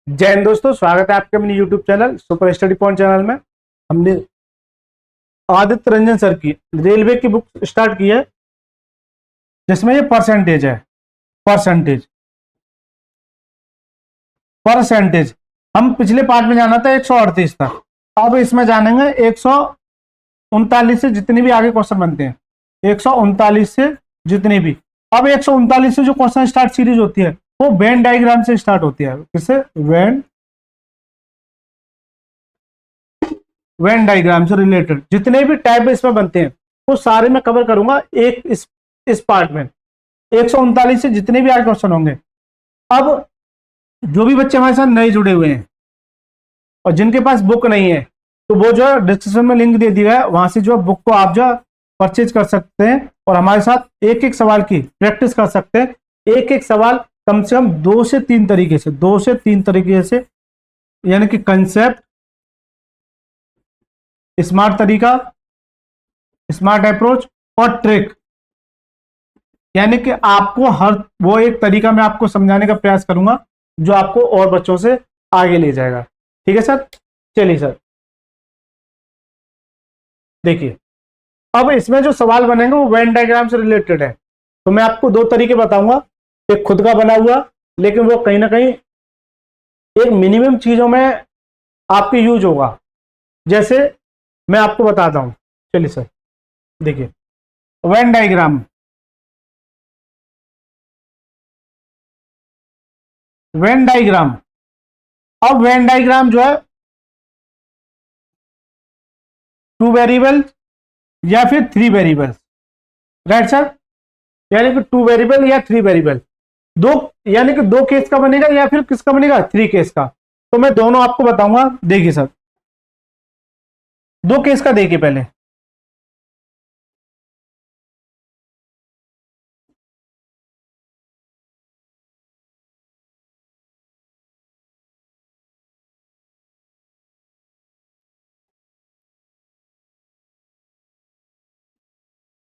जय हिंद दोस्तों, स्वागत है आपके अपने YouTube channel super study point channel में। हमने आदित्य रंजन सर की रेलवे की बुक स्टार्ट की है, जिसमें ये परसेंटेज है। परसेंटेज परसेंटेज हम पिछले पार्ट में जाना था 138 तक। अब इसमें जानेंगे 139 से जितने भी आगे क्वेश्चन बनते हैं, 139 से जितने भी। अब 139 से जो क्वेश्चन स्टार्ट सीरीज होती है वो वेन डायग्राम से स्टार्ट होती है। किससे? वेन डायग्राम से रिलेटेड जितने भी टाइप इसमें बनते हैं वो सारे मैं कवर करूंगा एक इस पार्ट में। 139 से जितने भी आगे क्वेश्चन होंगे। अब जो भी बच्चे हमारे साथ नए जुड़े हुए हैं और जिनके पास बुक नहीं है, तो वो जो है डिस्क्रिप्शन में लिंक दे दिया है, वहां से जो बुक को आप जो परचेज कर सकते हैं और हमारे साथ एक एक सवाल की प्रैक्टिस कर सकते हैं। एक एक सवाल कम से कम 2 से 3 तरीके से यानी कि कंसेप्ट, स्मार्ट तरीका, स्मार्ट अप्रोच और ट्रिक, यानी कि आपको हर वो एक तरीका मैं आपको समझाने का प्रयास करूंगा जो आपको और बच्चों से आगे ले जाएगा। ठीक है सर? चलिए सर, देखिए अब इसमें जो सवाल बनेंगे वो वेन डायग्राम से रिलेटेड है। तो मैं आपको 2 तरीके बताऊंगा, एक खुद का बना हुआ, लेकिन वो कहीं ना कहीं एक मिनिमम चीजों में आपके यूज होगा। जैसे मैं आपको बताता हूं। चलिए सर, देखिए वेन डायग्राम। वेन डायग्राम अब वेन डायग्राम जो है 2 वेरिएबल या फिर 3 वेरिएबल, राइट सर? यानी कि 2 वेरिएबल या 3 वेरिएबल, दो यानी कि 2 केस का बनेगा या फिर किसका बनेगा? 3 केस का। तो मैं दोनों आपको बताऊंगा। देखिए सर, 2 केस का देखिए पहले।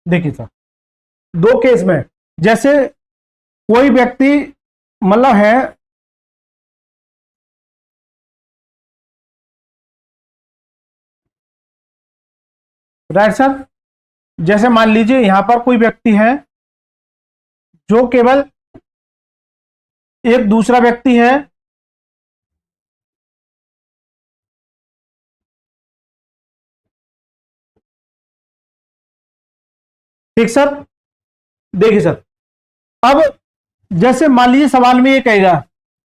देखिए सर, 2 केस में, जैसे कोई व्यक्ति मतलब है, राइट सर? जैसे मान लीजिए यहां पर कोई व्यक्ति है जो केवल एक दूसरा व्यक्ति है, ठीक सर? देखिए सर, अब जैसे मान लीजिए सवाल में ये कहेगा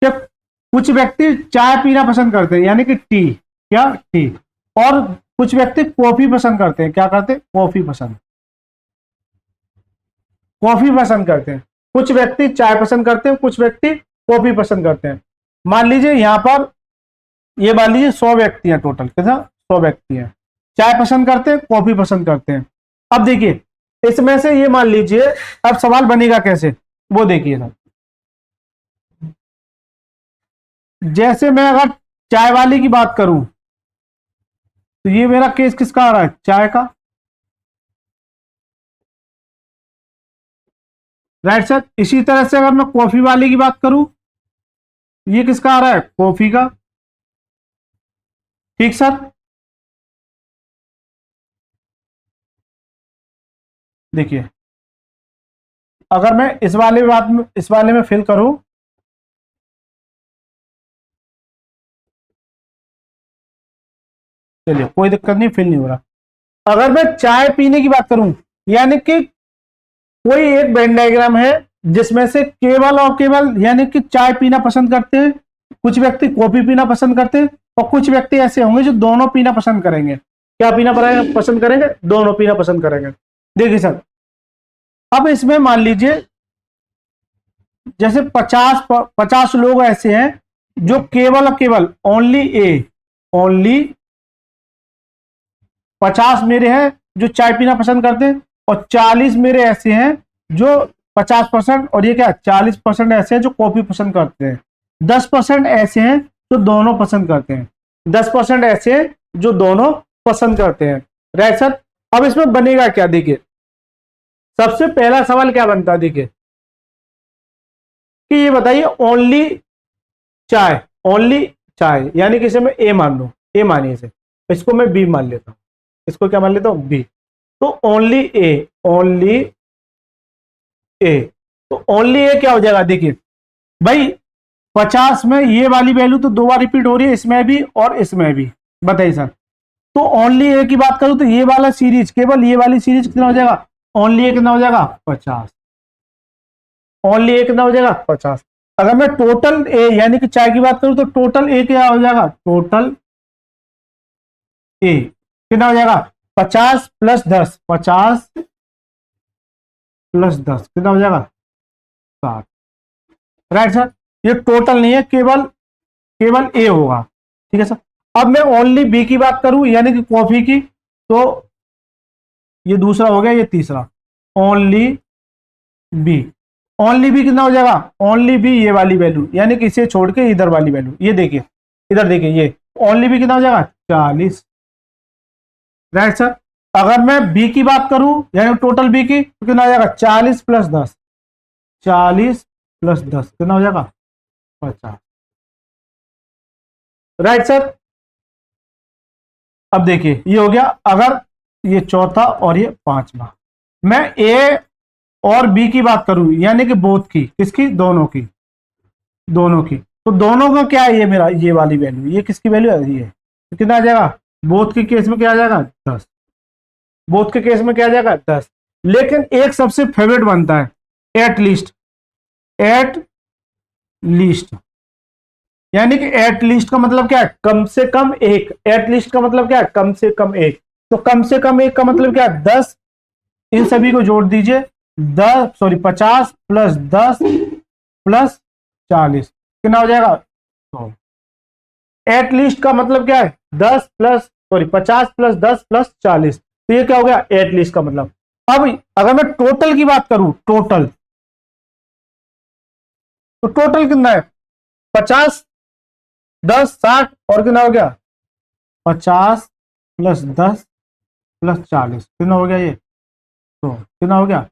कि कुछ व्यक्ति चाय पीना पसंद करते हैं, यानी कि टी, क्या टी, और कुछ व्यक्ति कॉफी पसंद करते हैं। क्या करते हैं? कॉफी पसंद करते हैं। कुछ व्यक्ति चाय पसंद करते हैं, कुछ व्यक्ति कॉफी पसंद करते हैं। मान लीजिए यहां पर ये मान लीजिए 100 व्यक्ति हैं टोटल। कितना? 100 व्यक्ति हैं, चाय पसंद करते हैं, कॉफी पसंद करते हैं। अब देखिए इसमें से ये मान लीजिए, अब सवाल बनेगा कैसे वो देखिए ना। जैसे मैं अगर चाय वाली की बात करूं तो ये मेरा केस किसका आ रहा है? चाय का, राइट सर? इसी तरह से अगर मैं कॉफी वाले की बात करूं, ये किसका आ रहा है? कॉफी का, ठीक सर? देखिए अगर मैं इस वाले में फिल करूं, चलिए कोई दिक्कत नहीं, फिल नहीं हो रहा। अगर मैं चाय पीने की बात करूं, यानी कि कोई एक वेन डायग्राम है जिसमें से केवल और केवल यानी कि चाय पीना पसंद करते हैं, कुछ व्यक्ति कॉफी पीना पसंद करते हैं, और कुछ व्यक्ति ऐसे होंगे जो दोनों पीना पसंद करेंगे। क्या पीना पसंद करेंगे? दोनों पीना पसंद करेंगे। देखिए सर, अब इसमें मान लीजिए जैसे 50 लोग ऐसे हैं जो केवल और केवल ओनली 50 मेरे हैं जो चाय पीना पसंद करते हैं, और 40 मेरे ऐसे हैं जो 50%, और ये क्या 40% ऐसे हैं जो कॉफी पसंद करते हैं। 10% ऐसे हैं जो दोनों पसंद करते हैं। 10% ऐसे हैं जो दोनों पसंद करते हैं, राइट सर? अब इसमें बनेगा क्या? देखिए सबसे पहला सवाल क्या बनता है, देखिए कि ये बताइए ओनली चाय, ओनली चाय, यानी कि इसे मैं ए मान लूं, ए मानिए इसे, इसको मैं बी मान लेता हूं, इसको क्या मान लेता हूं, बी। तो ओनली ए, ओनली ए, तो ओनली ए क्या हो जाएगा, देखिए भाई 50 में ये वाली वैल्यू तो 2 बार रिपीट हो रही है, इसमें भी और इसमें भी, बताइए सर। तो ओनली ए की बात करूं तो ये वाला सीरीज, केवल ये वाली सीरीज कितना हो जाएगा, ओनली ए कितना हो जाएगा 50, ओनली ए कितना हो जाएगा 50। अगर मैं टोटल ए यानी कि चाय की बात करूं तो टोटल ए क्या हो जाएगा, टोटल ए कितना हो जाएगा 50 प्लस 10, 50 प्लस 10 कितना हो जाएगा 60, राइट सर। ये टोटल नहीं है, केवल केवल ए होगा, ठीक है सर। अब मैं ओनली बी की बात करूं यानी कि कॉफी की, तो ये दूसरा हो गया, ये तीसरा, ओनली बी, ओनली बी कितना हो जाएगा, ओनली बी ये वाली वैल्यू यानी कि इसे छोड़ के इधर वाली वैल्यू, ये देखिए इधर देखिए, ये ओनली बी कितना हो जाएगा 40, राइट सर। अगर मैं बी की बात करूं यानी टोटल बी की, तो कितना हो जाएगा 40 प्लस 10, 40 प्लस 10 कितना हो जाएगा 50, राइट सर। अब देखिए ये हो गया, अगर ये चौथा और ये पांचवा, मैं ए और बी की बात करूं यानी कि बोथ की, किसकी, दोनों की, दोनों की, तो दोनों का क्या है, ये मेरा ये वाली वैल्यू, ये किसकी वैल्यू है, ये तो कितना आ जाएगा, बोथ के केस में क्या आ जाएगा 10, बोथ के केस में क्या आ जाएगा 10। लेकिन एक सबसे फेवरेट बनता है, एट लीस्ट, एट लीस्ट, यानी कि एट लीस्ट का मतलब क्या है, कम से कम एक, एट लीस्ट का मतलब क्या है, कम से कम एक, तो कम से कम एक का मतलब क्या है 10, इन सभी को जोड़ दीजिए, 50 प्लस 10 प्लस 40 कितना हो जाएगा 100। एट लीस्ट का मतलब क्या है 50 प्लस 10 प्लस 40, तो ये क्या हो गया एट लीस्ट का मतलब। अब अगर मैं टोटल की बात करूं, टोटल, तो टोटल कितना है 50 10 60 और कितना हो गया 50 प्लस 10 प्लस 40 कितना हो गया, ये तो कितना हो गया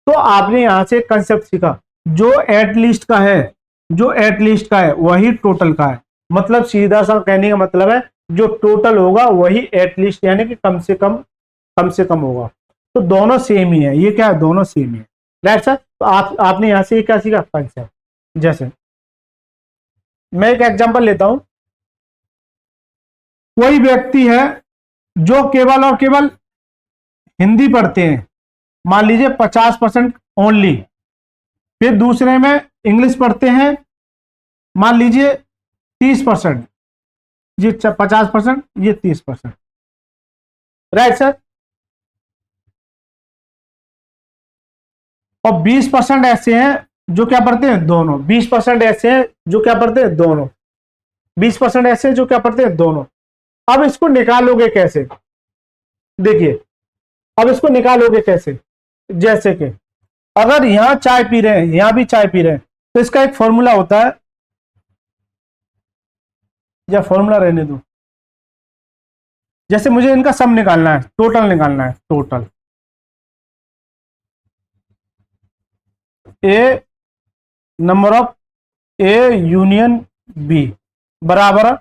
तो आपने यहां से कंसेप्ट सीखा, जो एट लीस्ट का है, जो एट लीस्ट का है वही टोटल का है, मतलब सीधा सा कहने का मतलब है जो टोटल होगा वही एट लीस्ट यानी कि कम से कम होगा। तो दोनों सेम ही है, ये क्या है, दोनों सेम ही है, राइट सर। तो आपने यहां से क्या सीखा कंसेप्ट। जैसे मैं एक एग्जांपल लेता हूं, कोई व्यक्ति है जो केवल और केवल हिंदी पढ़ते हैं, मान लीजिए 50% ओनली, फिर दूसरे में इंग्लिश पढ़ते हैं मान लीजिए 30%, ये 50%, ये 30%, राइट सर। और 20% ऐसे हैं जो क्या पढ़ते हैं दोनों, 20% ऐसे हैं जो क्या पढ़ते हैं दोनों, 20% ऐसे हैं जो क्या पढ़ते हैं दोनों। अब इसको निकालोगे कैसे, देखिए अब इसको निकालोगे कैसे, जैसे कि अगर यहां चाय पी रहे हैं यहां भी चाय पी रहे हैं, तो इसका एक फॉर्मूला होता है, या फॉर्मूला रहने दो, जैसे मुझे इनका सम निकालना है, टोटल निकालना है, total A number of A union B बराबर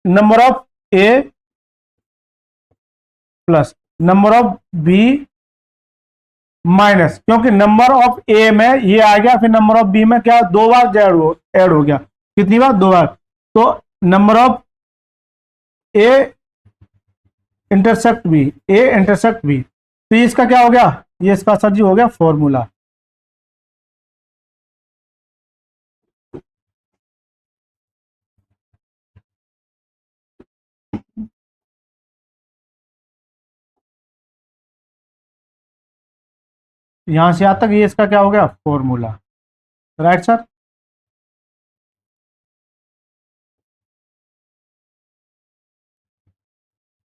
number of A plus number of B minus, क्योंकि नंबर ऑफ ए में ये आ गया, फिर नंबर ऑफ बी में क्या 2 बार ऐड हो गया, कितनी बार 2 बार, तो number of A intersect B, A intersect B, तो इसका क्या हो गया, ये इसका सर जी हो गया फॉर्मूला। यहां से यहां तक ये इसका क्या हो गया फॉर्मूला, राइट सर।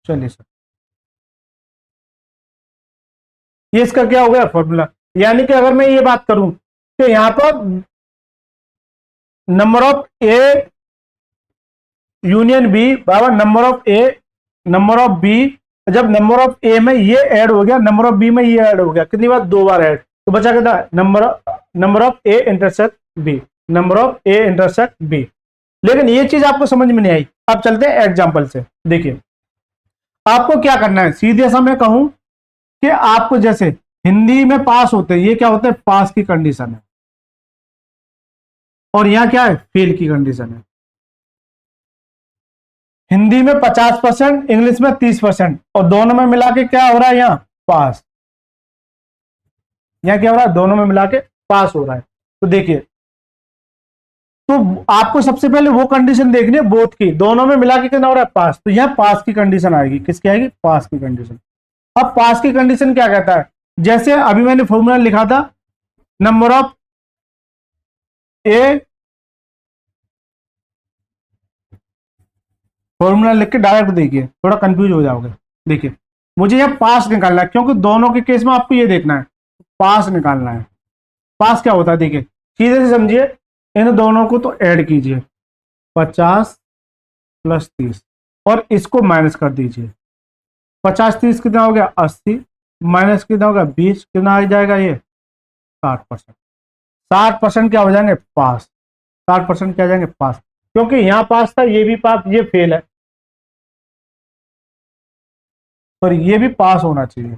चलिए सर, ये इसका क्या हो गया फॉर्मूला, यानी कि अगर मैं ये बात करूं तो यहां पर number of A union B बराबर नंबर ऑफ बी, जब नंबर ऑफ ए में ये ऐड हो गया नंबर ऑफ बी में ये ऐड हो गया, कितनी बार 2 बार ऐड, तो बचा कितना number of A intersect B, number of A intersect B, लेकिन ये चीज आपको समझ में नहीं आई। अब चलते हैं एग्जाम्पल से। देखिए आपको क्या करना है, सीधे सा मैं कहूं कि आपको जैसे हिंदी में पास होते हैं, ये क्या होता है, पास की कंडीशन है, और यहां क्या है, फेल की कंडीशन है। हिंदी में 50%, इंग्लिश में 30%, और दोनों में मिला के क्या हो रहा है, यहां पास। यहां क्या हो रहा है, दोनों में मिला के पास हो रहा है। तो देखिए, तो आपको सबसे पहले वो कंडीशन देखनी है बोथ की, दोनों में मिला के कितना हो रहा है, पास। तो यहां पास की कंडीशन आएगी, किसकी आएगी, पास की कंडीशन। अब पास की कंडीशन क्या कहता है, जैसे अभी मैंने फॉर्मूला लिखा था, नंबर ऑफ ए, फॉर्मूला लिख के डायरेक्ट देखिए, थोड़ा कंफ्यूज हो जाओगे। देखिए मुझे यह पास निकालना है, क्योंकि दोनों के केस में आपको ये देखना है, पास निकालना है। पास क्या होता है, देखिए सीधे से समझिए, इन दोनों को तो ऐड कीजिए, 50 + 30, और इसको माइनस कर दीजिए। 50 30 कितना हो गया, 80, माइनस कितना होगा, 20, कितना आ जाएगा ये, 60%। 60% क्या हो जाएंगे, पास। 60% क्या हो जाएंगे, पास, क्योंकि यहां पास था, ये भी पास, ये फेल है, और ये भी पास होना चाहिए।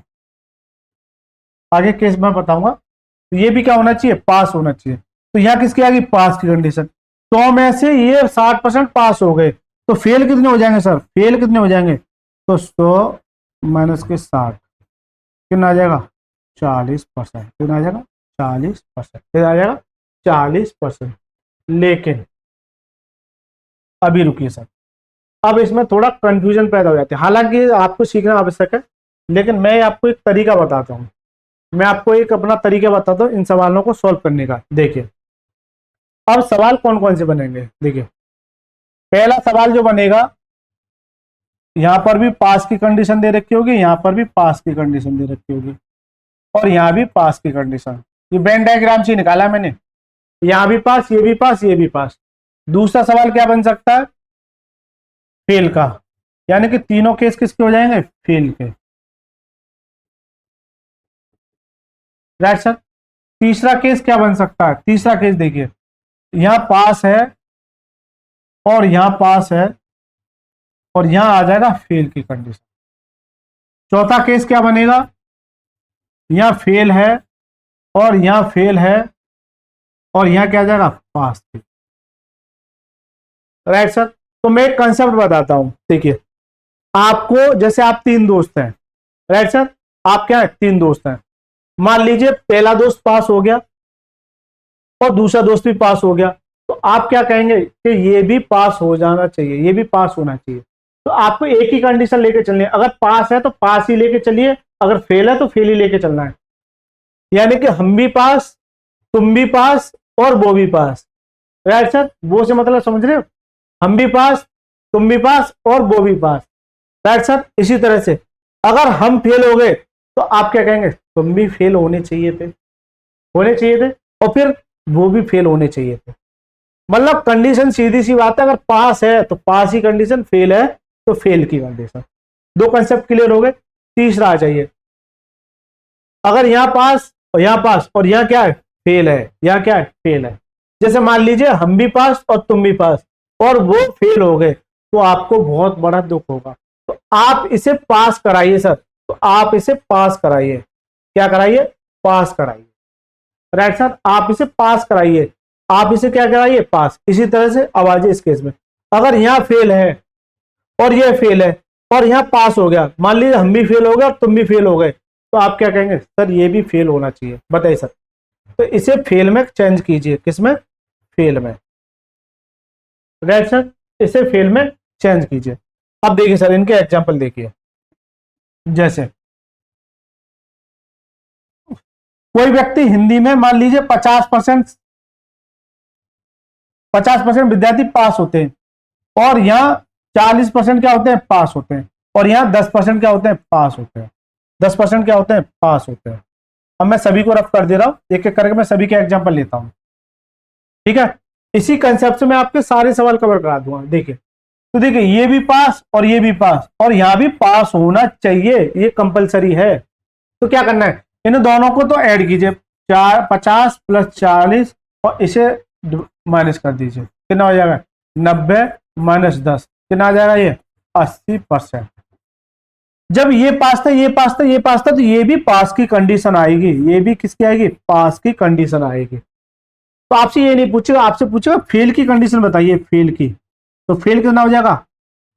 आगे केस मैं बताऊंगा। तो ये भी क्या होना चाहिए, पास होना चाहिए। तो यहां किसकी आ गई, पास की कंडीशन। 100 में से ये 60% पास हो गए, तो फेल कितने हो जाएंगे सर, फेल कितने हो जाएंगे, तो 100 माइनस के 60 कितना आ जाएगा, 40%। कितना आ जाएगा, 40%। कितना आ जाएगा, 40%। लेकिन अभी रुकिए सर, अब इसमें थोड़ा कंफ्यूजन पैदा हो जाती है, हालांकि आपको सीखना आवश्यक है, लेकिन मैं आपको एक तरीका बताता हूं। मैं आपको एक अपना तरीका बताता हूं इन सवालों को सॉल्व करने का। देखिए अब सवाल कौन कौन से बनेंगे, देखिए पहला सवाल जो बनेगा, यहां पर भी पास की कंडीशन दे रखी होगी, यहां पर भी पास की कंडीशन दे रखी होगी, और यहां भी पास की कंडीशन। ये वेन डायग्राम से निकाला मैंने, यहां भी पास, ये भी पास, ये भी पास। दूसरा सवाल क्या बन सकता है, फेल का, यानी कि तीनों केस किसके हो जाएंगे, फेल के। Right sir. तीसरा केस क्या बन सकता है, तीसरा केस देखिए, यहां पास है और यहां पास है, और यहां आ जाएगा फेल की कंडीशन। चौथा केस क्या बनेगा, यहां फेल है और यहां फेल है, और यहां क्या आ जाएगा, पास की। Right sir. तो मैं एक कंसेप्ट बताता हूं, देखिए आपको, जैसे आप तीन दोस्त हैं, राइट सर, आप क्या है, तीन दोस्त हैं। मान लीजिए पहला दोस्त पास हो गया और दूसरा दोस्त भी पास हो गया, तो आप क्या कहेंगे कि ये भी पास हो जाना चाहिए, ये भी पास होना चाहिए। तो आपको एक ही कंडीशन लेके चलनी है, अगर पास है तो पास ही लेके चलिए, अगर फेल है तो फेल ही लेके चलना है। यानी कि हम भी पास, तुम भी पास, और वो भी पास। राइट सर, वो से मतलब समझ रहे हो, हम भी पास, तुम भी पास, और वो भी पास। Right sir. इसी तरह से अगर हम फेल हो गए तो आप क्या कहेंगे, तुम भी फेल होने चाहिए थे, होने चाहिए थे, और फिर वो भी फेल होने चाहिए थे। मतलब कंडीशन सीधी सी बात है, अगर पास है तो पास ही कंडीशन, फेल है तो फेल की कंडीशन। दो कंसेप्ट क्लियर हो गए। तीसरा आ जाइए, अगर यहां पास और यहां पास, और यहां क्या है, फेल है, यहां क्या है, फेल है। जैसे मान लीजिए हम भी पास और तुम भी पास, और वो फेल हो गए, तो आपको बहुत बड़ा दुख होगा। तो आप इसे पास कराइए सर, तो आप इसे पास कराइए, क्या कराइए, पास कराइए। राइट सर, आप इसे पास कराइए, आप इसे क्या कराइए, पास। इसी तरह से आवाज इस केस में, अगर यहां फेल है और यह फेल है और यहां पास हो गया, मान लीजिए हम भी फेल हो गए और तुम भी फेल हो गए, तो आप क्या कहेंगे, सर ये भी फेल होना चाहिए, बताइए सर। तो इसे फेल में चेंज कीजिए, किसमें, फेल में। राइट सर, इसे फेल में चेंज कीजिए। अब देखिए सर, इनके एग्जांपल देखिए, जैसे कोई व्यक्ति हिंदी में मान लीजिए 50% विद्यार्थी पास होते हैं, और यहाँ 40% क्या होते हैं, पास होते हैं, और यहाँ 10% क्या होते हैं, पास होते हैं। 10% क्या होते हैं, पास होते हैं। अब मैं सभी को रफ कर दे रहा हूं, एक एक करके मैं सभी के एग्जाम्पल लेता हूं, ठीक है। इसी कंसेप्ट से मैं आपके सारे सवाल कवर करा दूंगा। देखिए, तो देखिए ये भी पास और ये भी पास, और यहां भी पास होना चाहिए, ये कंपलसरी है। तो क्या करना है, इन दोनों को तो ऐड कीजिए, 50 + 40, और इसे माइनस कर दीजिए, कितना हो जाएगा, 90 माइनस 10 कितना आ जाएगा ये 80%। जब ये पास था ये पास था ये पास था तो ये भी पास की कंडीशन आएगी, ये भी किसकी आएगी पास की कंडीशन आएगी। तो आपसे ये नहीं पूछेगा, आपसे पूछेगा फेल की कंडीशन बताइए, फेल की। तो फेल कितना हो जाएगा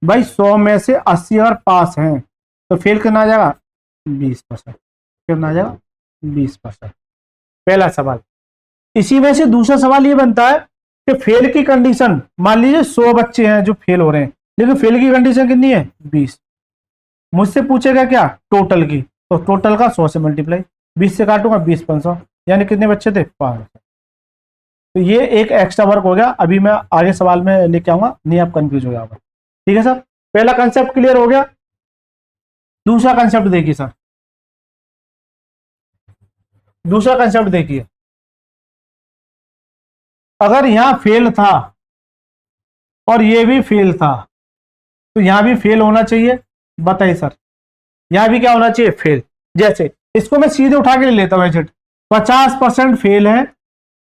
भाई 100 में से 80 अगर पास हैं तो फेल कितना आ जाएगा 20%। कितना आ जाएगा 20%। पहला सवाल। इसी में से दूसरा सवाल ये बनता है कि फेल की कंडीशन, मान लीजिए 100 बच्चे हैं जो फेल हो रहे हैं, लेकिन फेल की कंडीशन कितनी है 20। मुझसे पूछेगा क्या टोटल की, तो टोटल का 100 से मल्टीप्लाई, 20 से काटूंगा 20 500, यानी कितने बच्चे थे 5। तो ये एक एक्स्ट्रा वर्क हो गया, अभी मैं आगे सवाल में लेके आऊंगा, नहीं आप कंफ्यूज हो जाओगे। ठीक है सर, पहला कंसेप्ट क्लियर हो गया। दूसरा कंसेप्ट देखिए सर, दूसरा कंसेप्ट देखिए, अगर यहां फेल था और ये भी फेल था तो यहां भी फेल होना चाहिए। बताइए सर, यहां भी क्या होना चाहिए फेल। जैसे इसको मैं सीधे उठा के ले लेता हूं, 50% फेल है,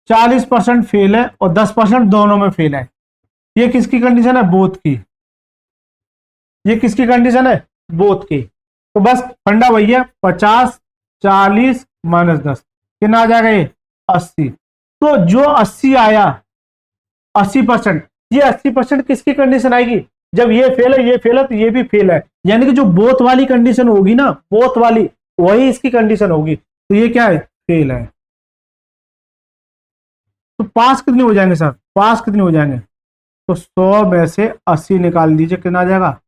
40% फेल है और 10% दोनों में फेल है। ये किसकी कंडीशन है बोथ की, ये किसकी कंडीशन है बोथ की। तो बस फंडा वही है 50 40 माइनस 10 कितना आ जाएगा ये 80। तो जो 80 आया 80%, ये 80% किसकी कंडीशन आएगी जब ये फेल है ये फेल है तो ये भी फेल है, यानी कि जो बोथ वाली कंडीशन होगी ना, बोथ वाली वही इसकी कंडीशन होगी। तो ये क्या है फेल है। तो पास कितने हो जाएंगे सर, पास कितने हो जाएंगे, तो 100 में से 80 निकाल दीजिए कितना आ जाएगा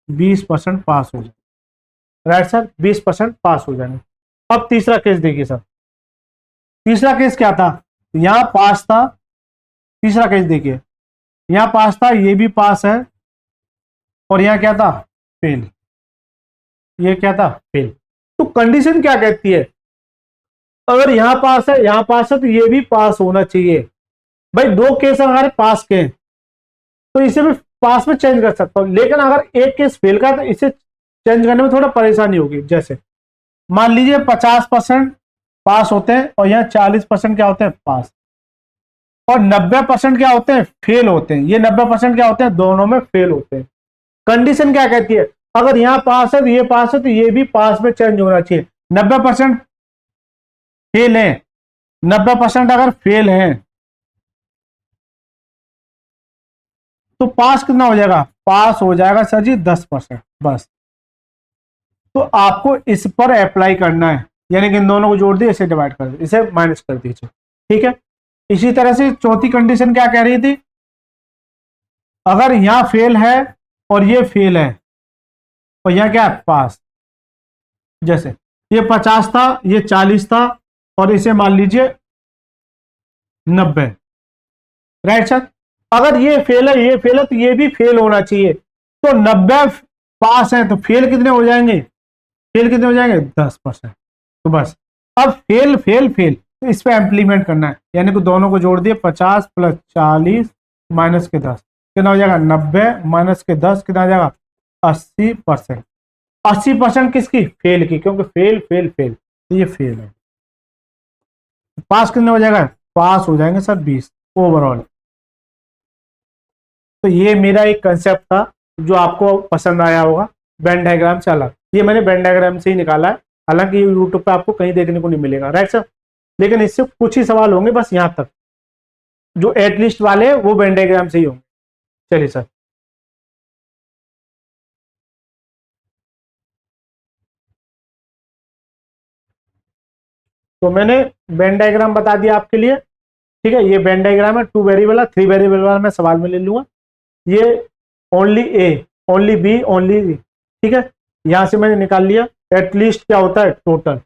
20% पास हो जाएगा। राइट सर, 20% पास हो जाएंगे। अब तीसरा केस देखिए सर, तीसरा केस क्या था, यहां पास था, तीसरा केस देखिए, यहां पास था ये भी पास है और यहां क्या था फेल, ये क्या था फेल। तो कंडीशन क्या कहती है, अगर यहां पास है यहां पास है तो ये भी पास होना चाहिए। भाई दो केस हमारे पास के हैं तो इसे भी पास में चेंज कर सकता हूं, लेकिन अगर एक केस फेल का है तो इसे चेंज करने में थोड़ा परेशानी होगी। जैसे मान लीजिए 50% पास होते हैं और यहाँ 40% क्या होते हैं पास, और 90% क्या होते हैं फेल होते हैं। ये 90% क्या होते हैं दोनों में फेल होते हैं। कंडीशन क्या कहती है, अगर यहां पास है तो ये पास है तो ये भी पास में चेंज होना चाहिए। 90% फेल है, 90% अगर फेल है तो पास कितना हो जाएगा, पास हो जाएगा सर जी 10% बस। तो आपको इस पर अप्लाई करना है, यानी कि इन दोनों को जोड़ दिए, इसे डिवाइड कर दिए, इसे माइनस कर दीजिए। ठीक है, इसी तरह से चौथी कंडीशन क्या कह रही थी, अगर यहां फेल है और ये फेल है और यहां क्या है पास। जैसे ये 50 था ये 40 था और इसे मान लीजिए 90। राइट सर, अगर ये फेल है ये फेल है तो ये भी फेल होना चाहिए। तो 90 पास है तो फेल कितने हो जाएंगे, फेल कितने हो जाएंगे 10%। तो बस अब फेल फेल फेल तो इस पे इम्प्लीमेंट करना है, यानी कि दोनों को जोड़ दिए 50 प्लस 40 माइनस के 10 कितना हो जाएगा 90 माइनस के 10 कितना आ जाएगा 80%। 80% किसकी फेल की, क्योंकि फेल फेल फेल तो ये फेल है। पास कितने हो जाएगा, पास हो जाएंगे सर 20 ओवरऑल। तो ये मेरा एक कंसेप्ट था जो आपको पसंद आया होगा, वेन डायग्राम से अलग। ये मैंने वेन डायग्राम से ही निकाला है, हालांकि यूट्यूब पे आपको कहीं देखने को नहीं मिलेगा। राइट सर, लेकिन इससे कुछ ही सवाल होंगे बस, यहां तक जो एटलीस्ट वाले हैं वो वेन डायग्राम से ही होंगे। चलिए सर, तो मैंने वेन डायग्राम बता दिया आपके लिए। ठीक है, ये वेन डायग्राम है, 2 वेरिएबल है, 3 वेरिएबल वाला मैं सवाल में ले लूंगा। ये only A only B only, ठीक है, यहां से मैंने निकाल लिया। एटलीस्ट क्या होता है टोटल।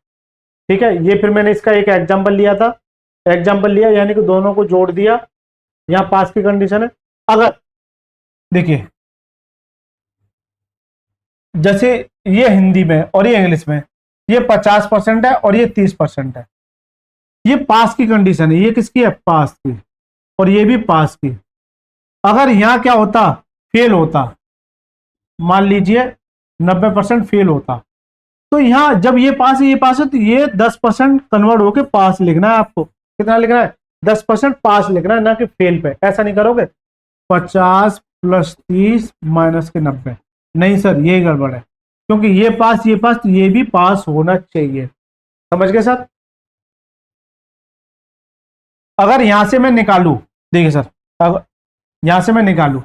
ठीक है, ये फिर मैंने इसका एक एग्जांपल लिया था, एग्जांपल लिया यानी कि दोनों को जोड़ दिया, यहां पास की कंडीशन है। अगर देखिए जैसे ये हिंदी में और ये इंग्लिश में, ये 50% है और ये 30% है, ये पास की कंडीशन है। ये किसकी है पास की, और ये भी पास की। अगर यहां क्या होता फेल होता, मान लीजिए 90% फेल होता, तो यहां जब ये पास है ये पास है तो ये 10% कन्वर्ट होके पास लिखना है आपको। कितना लिखना है 10% पास लिखना है, ना कि फेल पे। ऐसा नहीं करोगे 50 प्लस 30 माइनस के 90। नहीं सर, ये गड़बड़ है, क्योंकि ये पास तो ये भी पास होना चाहिए। समझ गए सर? अगर यहां से मैं निकालू, देखिए सर, अगर यहां से मैं निकालू,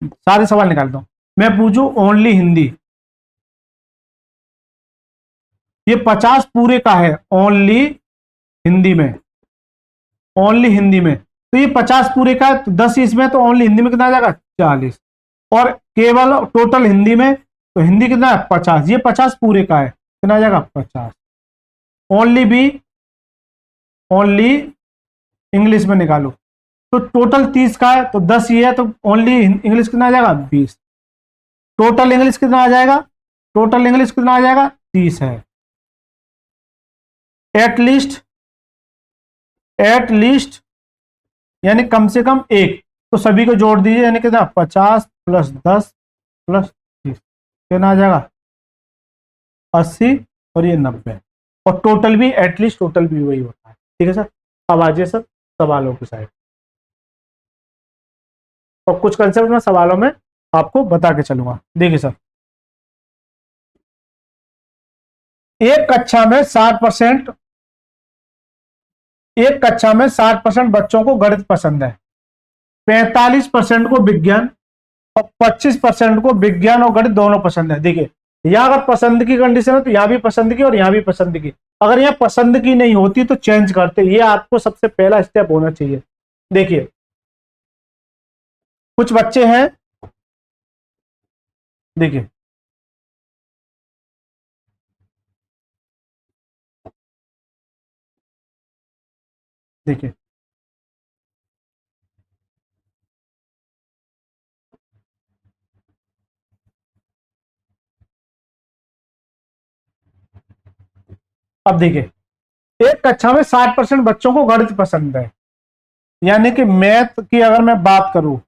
सारे सवाल निकालता हूं, मैं पूछू ओनली हिंदी, ये 50 पूरे का है ओनली हिंदी में, ओनली हिंदी में, तो ये 50 पूरे का है, तो 10 इसमें, तो ओनली हिंदी में कितना आ जाएगा? 40। और केवल टोटल हिंदी में, तो हिंदी कितना है? 50। ये 50 पूरे का है, कितना आ जाएगा? 50। ओनली भी, ओनली इंग्लिश में निकालो, तो टोटल 30 का है, तो 10 ये है, तो ओनली इंग्लिश कितना आ जाएगा? 20। टोटल इंग्लिश कितना आ जाएगा? टोटल इंग्लिश कितना आ जाएगा? 30 है। एट लीस्ट यानी कम से कम एक, तो सभी को जोड़ दीजिए, यानी कितना? 50 प्लस 10 प्लस 30, कितना आ जाएगा? 80, और ये 90, और टोटल भी एटलीस्ट, टोटल भी वही होता है। ठीक है सर? अब आ जाइए सर सवालों की साइड, और कुछ कंसेप्ट में सवालों में आपको बता के चलूंगा। देखिए सर, एक कक्षा में 60%, एक कक्षा में 60% बच्चों को गणित पसंद है, 45% को विज्ञान, और 25% को विज्ञान और गणित दोनों पसंद है। देखिए, यहां अगर पसंद की कंडीशन है, तो यहां भी पसंद की और यहां भी पसंद की। अगर यहां पसंद की नहीं होती तो चेंज करते, ये आपको सबसे पहला स्टेप होना चाहिए। देखिए, कुछ बच्चे हैं, देखिए देखिए अब देखिए, एक कक्षा में 60% बच्चों को गणित पसंद है, यानी कि मैथ की अगर मैं बात करूं,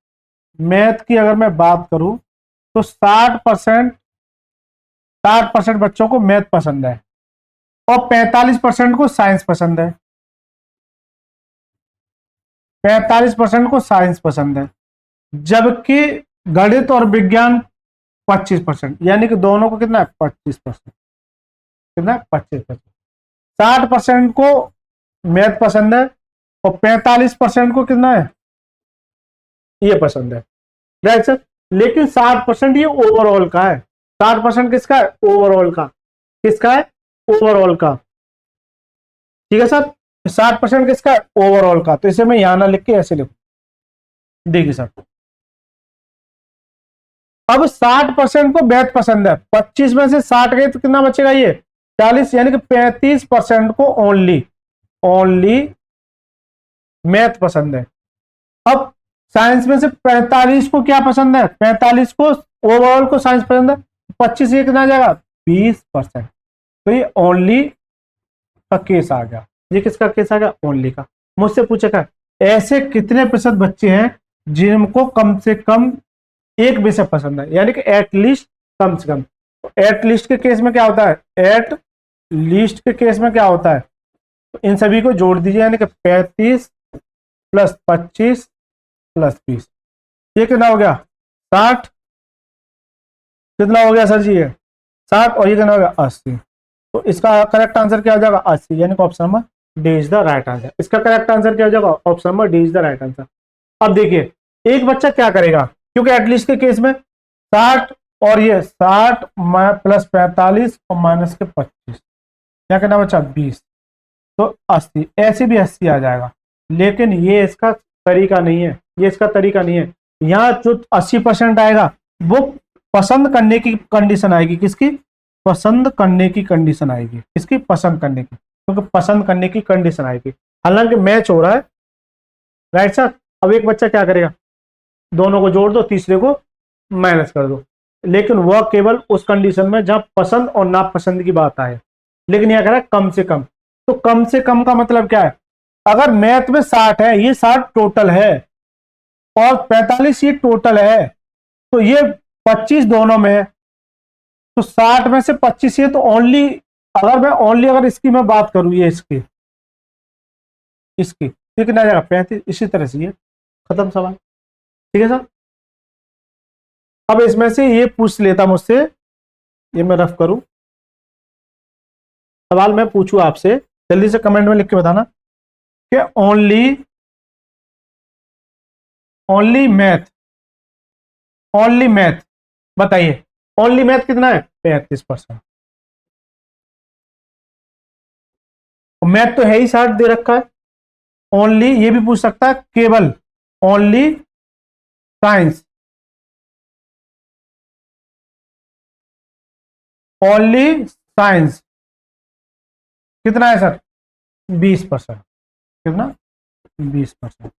मैथ की अगर मैं बात करूं, तो 60% बच्चों को मैथ पसंद है, और 45% को साइंस पसंद है, 45% को साइंस पसंद है, जबकि गणित और विज्ञान 25%, यानी कि दोनों को कितना है? 25%। कितना है? 25%। 60% को मैथ पसंद है, और 45% को कितना है? ये पसंद है। Right sir? लेकिन 60% ये ओवरऑल का है। 60% किसका है? ओवरऑल का। किसका है? ओवरऑल का। ठीक है सर? 60% किसका है? ओवरऑल का। तो इसे मैं यहां ना लिख के ऐसे लिखूं। देखिए सर, अब 60% को मैथ पसंद है, 25 में से 60 गए तो कितना बचेगा? ये 40, यानी कि 35% को ओनली ओनली मैथ पसंद है। अब साइंस में से 45 को क्या पसंद है? 45 को ओवरऑल को साइंस पसंद है, 25 ये कितना आ जाएगा? 20%। तो ये ओनली का केस आ गया। ये किसका केस आ गया? ओनली का। मुझसे पूछेगा ऐसे कितने प्रतिशत बच्चे हैं जिनको कम से कम एक विषय पसंद है, यानी कि एटलीस्ट, कम से कम। एट लीस्ट के केस में क्या होता है? एट लीस्ट के केस में क्या होता है? तो इन सभी को जोड़ दीजिए, यानी कि 35 प्लस 25 प्लस 20, ये कितना हो गया? 60। कितना हो गया सर जी? ये 60, और ये कितना हो गया? 80। तो इसका करेक्ट आंसर क्या हो जाएगा? 80, यानी कि option number D is the right answer. इसका करेक्ट आंसर क्या हो जाएगा? Option number D is the right answer. अब देखिए, एक बच्चा क्या करेगा, क्योंकि एटलीस्ट के केस में 60, और ये 60 प्लस 45 और माइनस के 25, क्या कहना बच्चा? 20, तो 80, ऐसे भी 80 आ जाएगा। लेकिन ये इसका तरीका नहीं है, ये इसका तरीका नहीं है। यहाँ जो 80% आएगा वो पसंद करने की कंडीशन आएगी। किसकी? पसंद करने की कंडीशन आएगी। किसकी? पसंद करने की, क्योंकि पसंद करने की कंडीशन आएगी। हालांकि मैच हो रहा है। Right sir? अब एक बच्चा क्या करेगा? दोनों को जोड़ दो, तीसरे को माइनस कर दो, लेकिन वह केवल उस कंडीशन में जहां पसंद और नापसंद की बात आए। लेकिन यह कह रहा है कम से कम। तो कम से कम का मतलब क्या है? अगर मैथ में 60 है, ये 60 टोटल है, और 45 ये टोटल है, तो ये 25 दोनों में है, तो 60 में से 25 ये, तो ओनली, अगर मैं ओनली अगर इसकी मैं बात करूं, ये इसकी ये कितना आ जाएगा? 35। इसी तरह से ये खत्म सवाल। ठीक है सर। अब इसमें से ये पूछ लेता मुझसे, ये मैं रफ करूं, सवाल मैं पूछूं आपसे, जल्दी से कमेंट में लिख के बताना कि ओनली मैथ बताइए, ओनली मैथ कितना है? 35%। मैथ तो है ही 60 दे रखा है। ओनली ये भी पूछ सकता है, केवल ओनली साइंस, ओनली साइंस कितना है सर? 20%। कितना? 20%।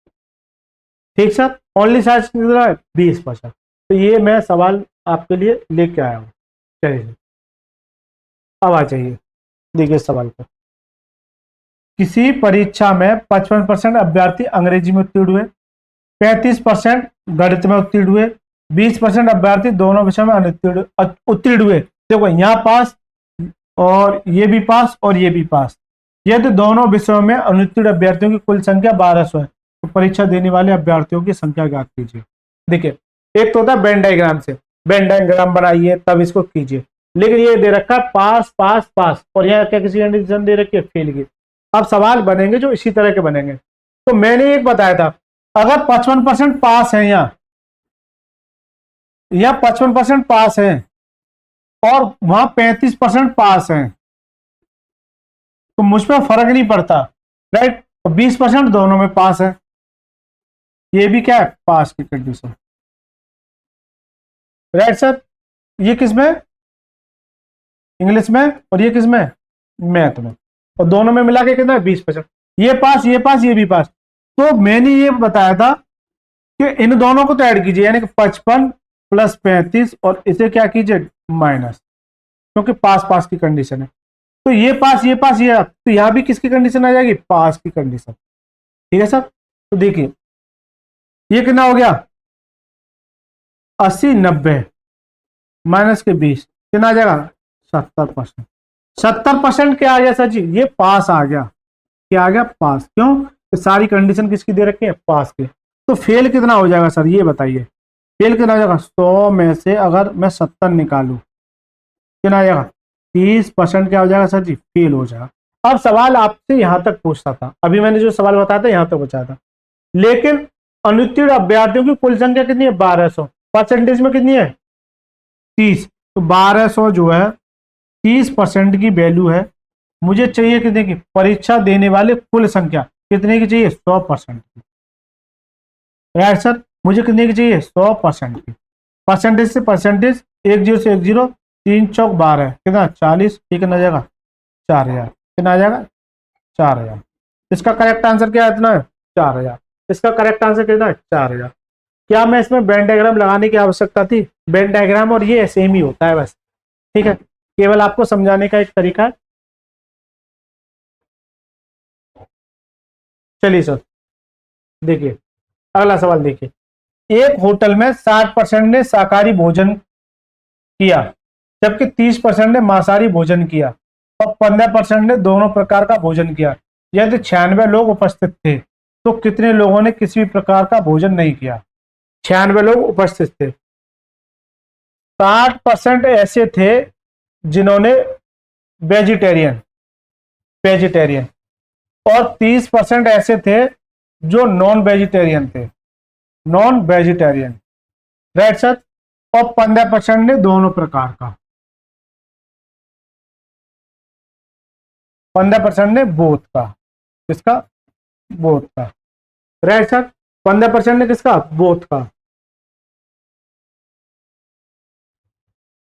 ठीक सर, ओनली साइंस कितना है? 20%। तो ये मैं सवाल आपके लिए लेके आया हूं। चलिए अब आ जाइए, देखिए सवाल पर। किसी परीक्षा में 55% अभ्यर्थी अंग्रेजी में उत्तीर्ण हुए, 35% गणित में उत्तीर्ण हुए, 20% अभ्यर्थी दोनों विषयों में उत्तीर्ण हुए। देखो यहाँ पास, और ये भी पास, और ये भी पास। यदि दोनों विषयों में अनुत्तीर्ण अभ्यर्थियों की कुल संख्या 1200 है तो परीक्षा देने वाले अभ्यर्थियों की संख्या ज्ञात कीजिए। देखिए, एक तो होता है वेन डायग्राम से, वेन डायग्राम बनाइए तब इसको कीजिए, लेकिन ये दे रखा है पास पास पास, और यहाँ क्या किसी कंडीशन दे रखी है? फेल की। अब सवाल बनेंगे जो इसी तरह के बनेंगे। तो मैंने एक बताया था, अगर 55% पास है या 55% पास है और वहां 35% पास है, तो मुझ पर फर्क नहीं पड़ता, राइट। और 20% दोनों में पास है, ये भी क्या है? पास की कंडीशन, राइट सर। ये किस में? इंग्लिश में, और ये किस में? मैथ में। और दोनों में मिला के कितना है? 20%। ये पास, ये पास, ये भी पास। तो मैंने ये बताया था कि इन दोनों को तो ऐड कीजिए, यानी कि 55 प्लस 35, और इसे क्या कीजिए? माइनस, क्योंकि पास पास की कंडीशन है। तो ये पास, ये पास, ये, तो यहां भी किसकी कंडीशन आ जाएगी? पास की कंडीशन। ठीक है सर। तो देखिए ये कितना हो गया? 80 90 माइनस के 20 कितना आ जाएगा? 70%। 70% क्या आ गया सर जी? ये पास आ गया। क्या आ गया? पास। क्यों? तो सारी कंडीशन किसकी दे रखी है? पास की। तो फेल कितना हो जाएगा सर, ये बताइए? फेल कितना हो जाएगा? 100 में से अगर मैं 70 निकालू, कितना आ जाएगा? 30% क्या हो जाएगा सर जी? फेल हो जाएगा। अब सवाल आपसे यहां तक पूछता था, अभी मैंने जो सवाल बताया था यहां तक पूछा था, लेकिन अनुत्तीर्ण अभ्यर्थियों की कुल संख्या कितनी है? 1200। परसेंटेज में कितनी है? 30। तो 1200 जो है 30% की वैल्यू है। मुझे चाहिए कितने की? परीक्षा देने वाले कुल संख्या कितने की चाहिए? 100% की, राइट सर। मुझे कितने की चाहिए? 100% की। परसेंटेज से परसेंटेज, 10 से 10, 3 चौक 12, कितना? 40। ठीक है, ना जाएगा 4000। कितना आ जाएगा? 4000। इसका करेक्ट आंसर क्या है? इतना है 4000। इसका करेक्ट आंसर कितना है? 4000। क्या मैं इसमें वेन डायग्राम लगाने की आवश्यकता थी? वेन डायग्राम और ये सेम ही होता है बस, ठीक है, केवल आपको समझाने का एक तरीका है। चलिए सर, देखिए अगला सवाल देखिए। एक होटल में 60% ने शाकाहारी भोजन किया, जबकि 30% ने मांसाहारी भोजन किया, और 15% ने दोनों प्रकार का भोजन किया। यदि 96 लोग उपस्थित थे तो कितने लोगों ने किसी भी प्रकार का भोजन नहीं किया? 96 लोग उपस्थित थे, 60% ऐसे थे जिन्होंने वेजिटेरियन वेजिटेरियन और 30% ऐसे थे जो नॉन वेजिटेरियन थे, नॉन वेजिटेरियन, राइट सर। और 15% ने दोनों प्रकार का, 15% ने बोथ का, किसका? बोथ का, राइट सर। 15% ने किसका? बोथ का।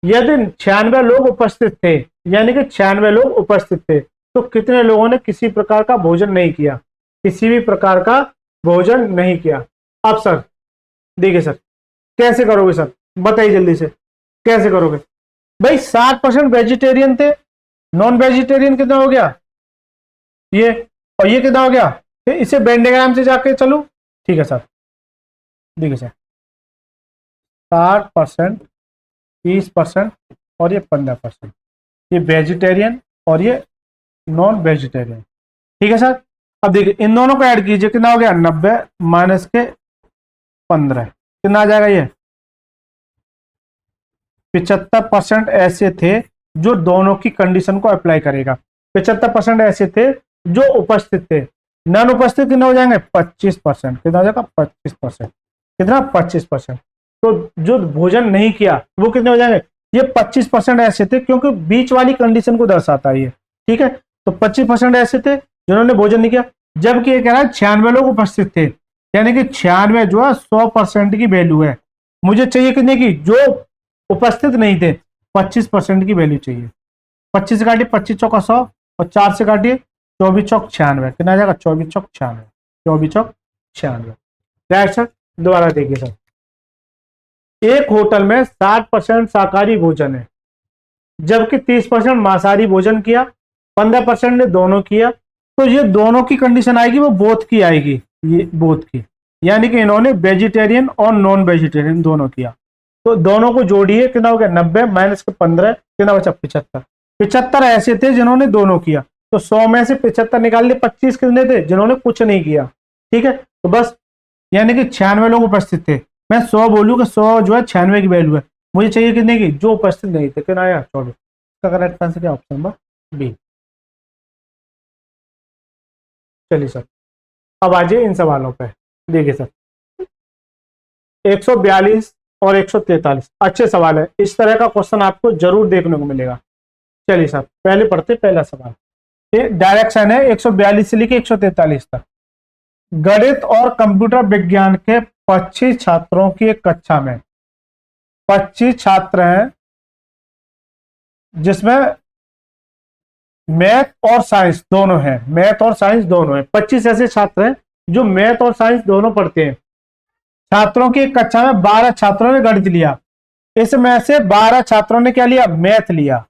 यदि 96 लोग उपस्थित थे, यानी कि 96 लोग उपस्थित थे, तो कितने लोगों ने किसी प्रकार का भोजन नहीं किया? किसी भी प्रकार का भोजन नहीं किया। अब सर देखिए सर, कैसे करोगे सर? बताइए जल्दी से, कैसे करोगे? भाई 60% वेजिटेरियन थे, नॉन वेजिटेरियन कितना हो गया? ये, और ये कितना हो गया? तो इसे वेन डायग्राम से जाके चलो। ठीक है सर, देखिए सर, 60%, 30% और ये 15%, ये वेजिटेरियन और ये नॉन वेजिटेरियन। ठीक है सर। अब देखिए इन दोनों को ऐड कीजिए, कितना हो गया? 90 माइनस के 15, कितना आ जाएगा ये? 75% ऐसे थे जो दोनों की कंडीशन को अप्लाई करेगा। 75% ऐसे थे जो उपस्थित थे। नॉन उपस्थित कितने हो जाएंगे? 25%। कितना हो जाएगा? 25%। कितना? 25%। तो जो भोजन नहीं किया वो कितने हो जाएंगे? ये 25% ऐसे थे, क्योंकि बीच वाली कंडीशन को दर्शाता है ये। ठीक है, तो 25% ऐसे थे जिन्होंने भोजन नहीं किया, जबकि ये कह रहा है 96 लोग उपस्थित थे, यानी कि 96 जो है 100% की वैल्यू है। मुझे चाहिए कितने की? जो उपस्थित नहीं थे 25% की वैल्यू चाहिए। 25 से काटिए 25 चौका 100 और 4 से काटिए 24 चौक 96। कितना आ जाएगा? 24 चौक 96। 24 चौक 96। Right sir. दोबारा देखिए सर, एक होटल में 60% शाकाहारी भोजन है, जबकि 30% मांसाहारी भोजन किया, 15% ने दोनों किया। तो ये दोनों की कंडीशन आएगी, वो बोथ की आएगी, ये बोथ की, यानी कि इन्होंने वेजिटेरियन और नॉन वेजिटेरियन दोनों किया। तो दोनों को जोड़िए, कितना हो गया? 90 माइनस के 15, कितना बचा? 75। 75 ऐसे थे जिन्होंने दोनों किया, तो 100 में से 75 निकाल लिए। 25 कितने थे? जिन्होंने कुछ नहीं किया। ठीक है, तो बस यानी कि 96 लोग उपस्थित थे। मैं 100 बोलूँ कि 100 जो है 96 की वैल्यू है। मुझे चाहिए कितने की? जो उपस्थित नहीं थे। कितना आया? 24। इसका करेक्ट आंसर क्या? Option number B. चलिए सर, अब आ जाइए इन सवालों पे। देखिए सर, 142 और 143 अच्छे सवाल है। इस तरह का क्वेश्चन आपको जरूर देखने को मिलेगा। चलिए सर, पहले पढ़ते पहला सवाल। ये डायरेक्शन है 142 से लेके 143 तक। गणित और कंप्यूटर विज्ञान के 25 छात्रों की एक कक्षा में 25 छात्र हैं, जिसमें मैथ और साइंस दोनों हैं। मैथ और साइंस दोनों हैं। 25 ऐसे छात्र हैं जो मैथ और साइंस दोनों पढ़ते हैं। छात्रों की एक कक्षा में 12 छात्रों ने गणित लिया। इसमें से 12 छात्रों ने क्या लिया? मैथ लिया।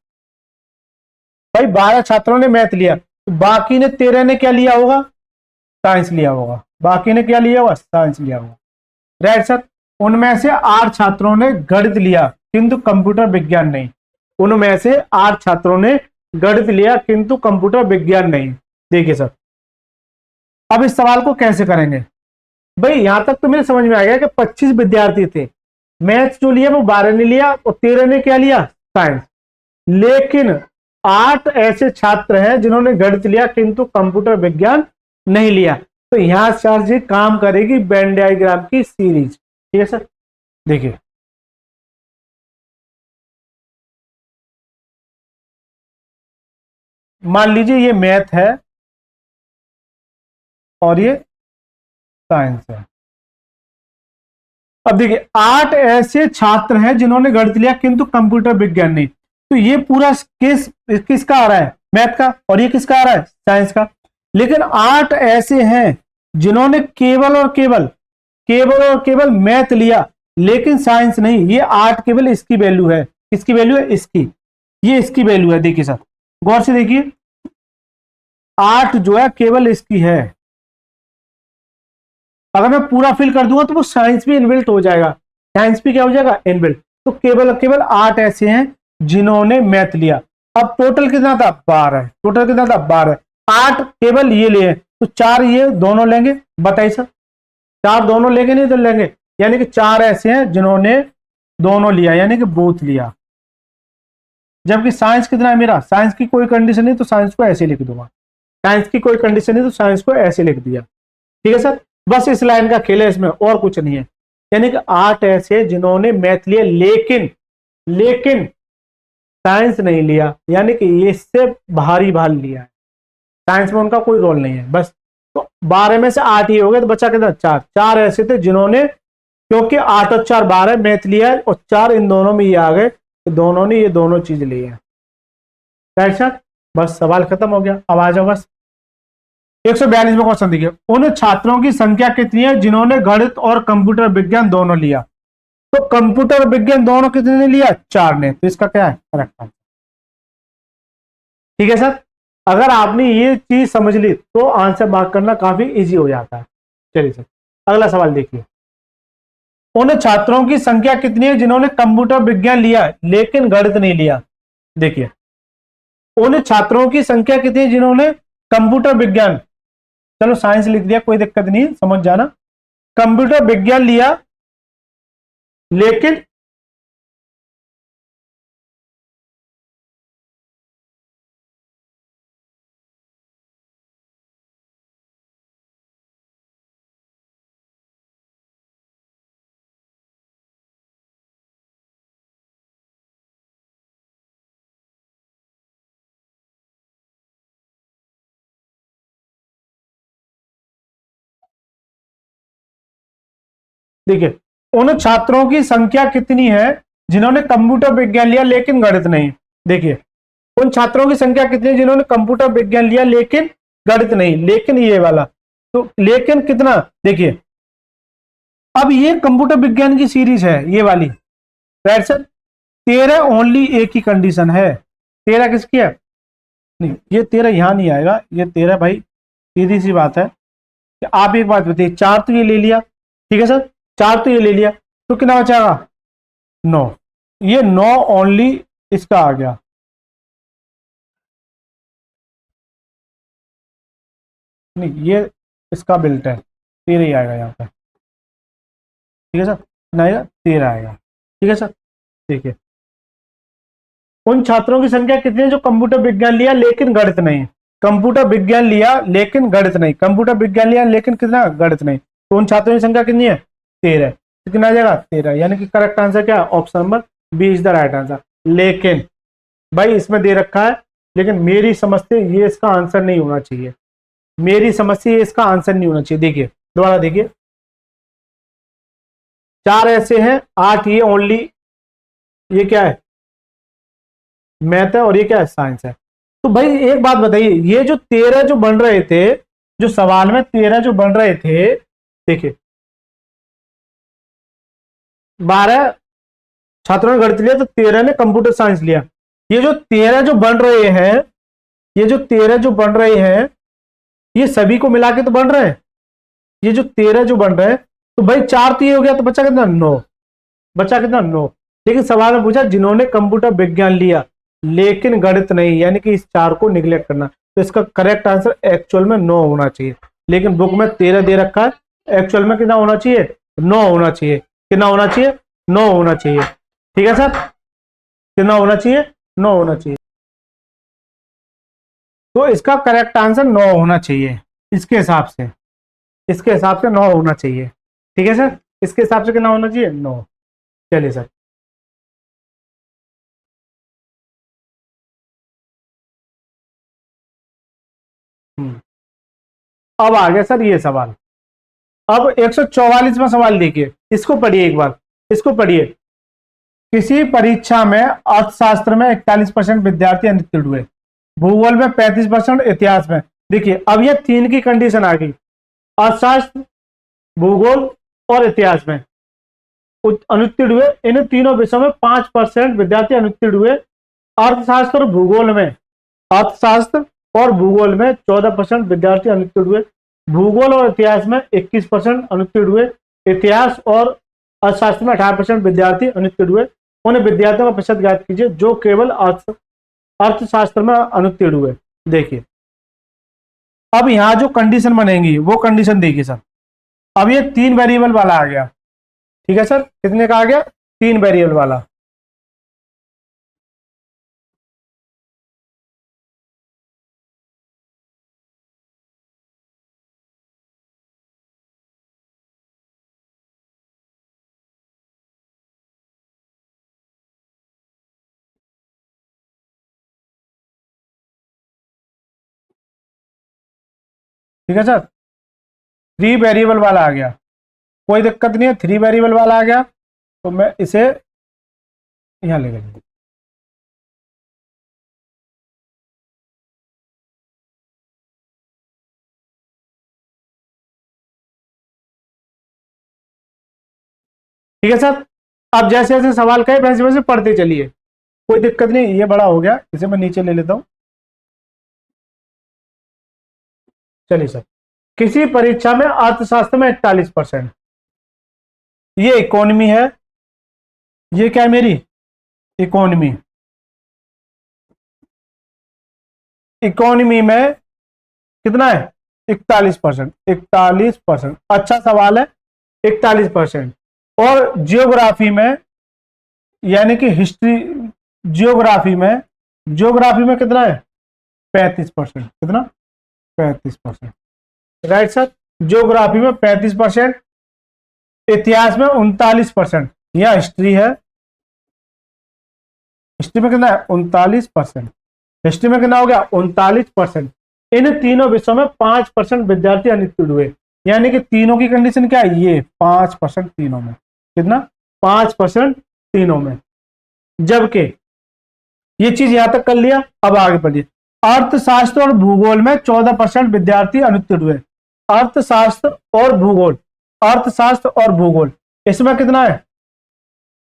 भाई 12 छात्रों ने मैथ लिया, तो बाकी ने 13 ने क्या लिया होगा? साइंस लिया होगा। बाकी ने क्या लिया होगा? साइंस लिया होगा। Right sir. उनमें से 8 छात्रों ने गणित लिया, किंतु कंप्यूटर विज्ञान नहीं। उनमें से 8 छात्रों ने गणित लिया, किंतु कंप्यूटर विज्ञान नहीं। देखिए सर, अब इस सवाल को कैसे करेंगे? भाई यहां तक तो मेरे समझ में आ गया कि 25 विद्यार्थी थे, मैथ्स जो लिया वो 12 ने लिया और 13 ने क्या लिया? साइंस। लेकिन 8 ऐसे छात्र हैं जिन्होंने गणित लिया, किंतु कंप्यूटर विज्ञान नहीं लिया। तो यहां सर जी काम करेगी वेन डायग्राम की सीरीज। ठीक है सर, देखिए मान लीजिए ये मैथ है और ये साइंस है। अब देखिए 8 ऐसे छात्र हैं जिन्होंने गणित लिया, किंतु कंप्यूटर विज्ञान नहीं। तो ये पूरा केस किसका आ रहा है? मैथ का। और ये किसका आ रहा है? साइंस का। लेकिन 8 ऐसे हैं जिन्होंने केवल मैथ लिया, लेकिन साइंस नहीं। ये 8 केवल इसकी वैल्यू है। किसकी वैल्यू है? इसकी। ये इसकी वैल्यू है। देखिए सर, गौर से देखिए, 8 जो है केवल इसकी है। अगर मैं पूरा फिल कर दूंगा तो वो साइंस भी इनबिल्ट हो जाएगा। साइंस भी क्या हो जाएगा? इनबिल्ट। तो केवल 8 ऐसे हैं जिन्होंने मैथ लिया। अब टोटल कितना था? 12। टोटल कितना था? 12। 8 केवल ये लिए, तो 4 ये दोनों लेंगे। बताइए सर, 4 दोनों लेंगे नहीं तो लेंगे, यानी कि 4 ऐसे हैं जिन्होंने दोनों लिया, यानी कि बोथ लिया। जबकि साइंस कितना है मेरा? साइंस की कोई कंडीशन नहीं, तो साइंस को ऐसे लिख दूंगा। साइंस की कोई कंडीशन नहीं तो साइंस को ऐसे लिख दिया। ठीक है सर, बस इस लाइन का खेल है, इसमें और कुछ नहीं है। यानी कि 8 ऐसे जिन्होंने मैथ लिया, लेकिन साइंस नहीं लिया, यानी कि ये इससे भारी भाल लिया है। साइंस में उनका कोई रोल नहीं है। बस तो 12 में से 8 ही हो गए, तो बच्चा कितना? 4 ऐसे थे जिन्होंने, क्योंकि 8 और 4 12 मैथ लिया है और 4 इन दोनों में ये आ गए, तो दोनों ने ये दोनों चीज ली है। राइट सर, बस सवाल खत्म हो गया। अब आ जाओ बस 142 में क्वेश्चन देखिए, उन छात्रों की संख्या कितनी है जिन्होंने गणित और कंप्यूटर विज्ञान दोनों लिया? तो कंप्यूटर विज्ञान दोनों कितने ने लिया? 4 ने। तो इसका क्या है? Correct answer. ठीक है सर, अगर आपने ये चीज समझ ली तो आंसर मार्क करना काफी इजी हो जाता है। चलिए सर, अगला सवाल देखिए, उन छात्रों की संख्या कितनी है जिन्होंने कंप्यूटर विज्ञान लिया लेकिन गणित नहीं लिया? देखिए, उन छात्रों की संख्या कितनी है जिन्होंने कंप्यूटर विज्ञान, चलो साइंस लिख दिया, कोई दिक्कत नहीं, समझ जाना, कंप्यूटर विज्ञान लिया लेकिन देखिए, उन छात्रों की संख्या कितनी है जिन्होंने कंप्यूटर विज्ञान लिया लेकिन गणित नहीं। देखिए, उन छात्रों की संख्या कितनी है जिन्होंने कंप्यूटर विज्ञान लिया लेकिन गणित नहीं, लेकिन ये वाला, तो लेकिन कितना, देखिए अब ये कंप्यूटर विज्ञान की सीरीज है ये वाली, राइट सर। 13 ओनली एक ही कंडीशन है। 13 किसकी है? नहीं, ये 13 यहां नहीं आएगा, ये 13 भाई सीधी सी बात है कि आप एक बात बताइए, 4 तो ये ले लिया, ठीक है सर, 4 तो ये ले लिया, तो कितना बचाएगा? 9। ये 9 ओनली इसका आ गया। नहीं, ये इसका बिल्ट है, 13 ही आएगा यहाँ पे, ठीक है सर, कितना आएगा? 13 आएगा, ठीक है सर। देखिए, उन छात्रों की संख्या कितनी है जो कंप्यूटर विज्ञान लिया लेकिन गणित नहीं। कंप्यूटर विज्ञान लिया लेकिन गणित नहीं, कंप्यूटर विज्ञान लिया लेकिन कितना? गणित नहीं। तो उन छात्रों की संख्या कितनी है? 13। तो कितना आ जाएगा? 13, यानी कि करेक्ट आंसर क्या है? Option number B is the right answer. लेकिन भाई इसमें दे रखा है, लेकिन मेरी समझ से ये इसका आंसर नहीं होना चाहिए, मेरी समझ से ये इसका आंसर नहीं होना चाहिए। देखिए दोबारा देखिए, 4 ऐसे हैं, 8 ये ओनली, ये क्या है? मैथ है, और ये क्या है? साइंस है। तो भाई एक बात बताइए, ये जो 13 जो बन रहे थे, जो सवाल में 13 जो बन रहे थे, देखिए 12 छात्रों ने गणित लिया तो 13 ने कंप्यूटर साइंस लिया। ये जो 13 जो बन रहे हैं, ये जो 13 जो बन रहे हैं, ये सभी को मिला के तो बन रहे हैं। ये जो 13 जो बन रहे हैं, तो भाई 4 तो ये हो गया, तो बचा कितना? 9। बचा कितना? 9। लेकिन सवाल में पूछा जिन्होंने कंप्यूटर विज्ञान लिया लेकिन गणित नहीं, यानी कि इस 4 को निगलेक्ट करना। तो इसका करेक्ट आंसर एक्चुअल में 9 होना चाहिए, लेकिन बुक में 13 दे रखा है, एक्चुअल में कितना होना चाहिए? 9 होना चाहिए। कितना होना चाहिए? 9 होना चाहिए, ठीक है सर। कितना होना चाहिए? 9 होना चाहिए। तो इसका करेक्ट आंसर 9 होना चाहिए, इसके हिसाब से, इसके हिसाब से 9 होना चाहिए, ठीक है सर। इसके हिसाब से कितना होना चाहिए? 9। चलिए सर, अब आ गया सर ये सवाल। अब 144वां सवाल देखिए, इसको पढ़िए एक बार, इसको पढ़िए। किसी परीक्षा में अर्थशास्त्र में 41% विद्यार्थी अनुत्तीर्ण हुए, भूगोल में 35%, इतिहास में, देखिए अब ये 3 की कंडीशन आ गई, अर्थशास्त्र, भूगोल और इतिहास में अनुत्तीर्ण हुए। इन तीनों विषयों में 5% विद्यार्थी अनुत्तीर्ण हुए। अर्थशास्त्र और भूगोल में, अर्थशास्त्र और भूगोल में 14% विद्यार्थी अनुत्तीर्ण हुए। भूगोल और इतिहास में 21% अनुत्तीर्ण हुए। इतिहास और अर्थशास्त्र में 18% विद्यार्थी अनुत्तीर्ण हुए। उन विद्यार्थियों का प्रतिशत ज्ञात कीजिए जो केवल अर्थशास्त्र में अनुत्तीर्ण हुए। देखिए अब यहां जो कंडीशन बनेंगी वो कंडीशन देखिए सर। अब ये 3 वेरिएबल वाला आ गया, ठीक है सर। कितने का आ गया? 3 वेरिएबल वाला। ठीक है सर, 3 वेरिएबल वाला आ गया, कोई दिक्कत नहीं है, 3 वेरिएबल वाला आ गया। तो मैं इसे यहां ले गया, ठीक है सर। अब जैसे जैसे सवाल कहे वैसे वैसे पढ़ते चलिए, कोई दिक्कत नहीं। ये बड़ा हो गया, इसे मैं नीचे ले लेता हूं। चलिए सर, किसी परीक्षा में अर्थशास्त्र में 41%, ये इकोनॉमी है, ये क्या है मेरी? इकोनॉमी। इकोनॉमी में कितना है? 41%। 41%, अच्छा सवाल है, 41%। और जियोग्राफी में यानी कि हिस्ट्री, जियोग्राफी में कितना है? 35%। कितना? 35%। राइट सर, जियोग्राफी में 35%, इतिहास में 39%। यह हिस्ट्री है, हिस्ट्री में कितना है? 39%। हिस्ट्री में कितना हो गया? 39%। इन तीनों विषयों में 5% विद्यार्थी अनित्युड हुए, यानी कि तीनों की कंडीशन क्या है? ये 5% तीनों में। कितना? 5% तीनों में। जबकि ये चीज यहां तक कर लिया, अब आगे पढ़िए। अर्थशास्त्र और भूगोल में 14% विद्यार्थी अनुत्तीर्ण हुए। अर्थशास्त्र और भूगोल, अर्थशास्त्र और भूगोल, इसमें कितना है?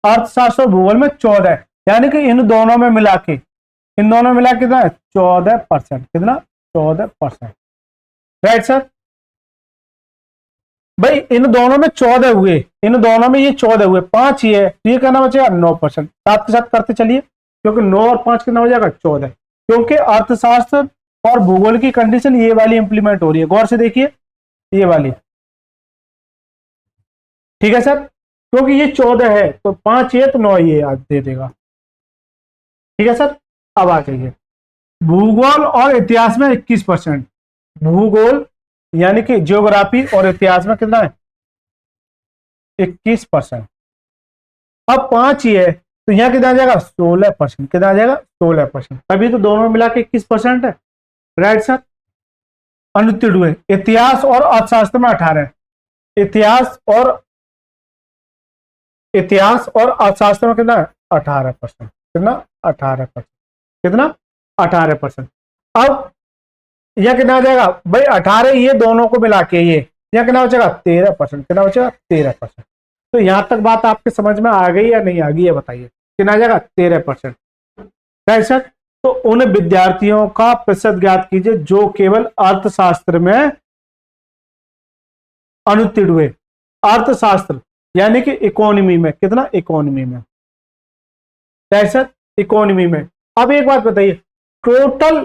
अर्थशास्त्र और भूगोल में 14, यानी कि इन दोनों में मिला के, इन दोनों में मिला के कितना है? 14%। कितना? 14%। राइट सर, भाई इन दोनों में 14 हुए, इन दोनों में ये 14 हुए, 5 ही है, तो ये करना बचेगा 9%। साथ के साथ करते चलिए, क्योंकि 9 और 5 कितना हो जाएगा? 14। क्योंकि अर्थशास्त्र और भूगोल की कंडीशन ये वाली इंप्लीमेंट हो रही है, गौर से देखिए, ये वाली। ठीक है सर, क्योंकि ये 14 है तो 5 ये तो 9 ये आज दे देगा। ठीक है सर, अब आ जाइए, भूगोल और इतिहास में 21%। भूगोल यानी कि ज्योग्राफी और इतिहास में कितना है? 21%। अब 5 ही है तो यहां कितना आ जाएगा? 16%। कितना आ जाएगा? 16%। अभी तो दोनों मिला के 21% है। राइट सर, अनुत्तीर्ण हुए। इतिहास और अर्थशास्त्र में 18, इतिहास और अर्थशास्त्र में कितना है? 18%। कितना? 18%। कितना? 18%। अब यह कितना आ जाएगा भाई? 18 ये दोनों को मिला के ये, यह कितना बचेगा? 13%। कितना बचेगा? 13%। तो यहां तक बात आपके समझ में आ गई या नहीं आ गई है बताइए? कितना आ जाएगा? 13%। राइट सर, तो उन विद्यार्थियों का प्रतिशत ज्ञात कीजिए जो केवल अर्थशास्त्र में अनुत्तीर्ण हुए। अर्थशास्त्र यानी कि इकोनॉमी में, कितना? इकोनॉमी में। राइट सर, इकोनॉमी में। अब एक बात बताइए, टोटल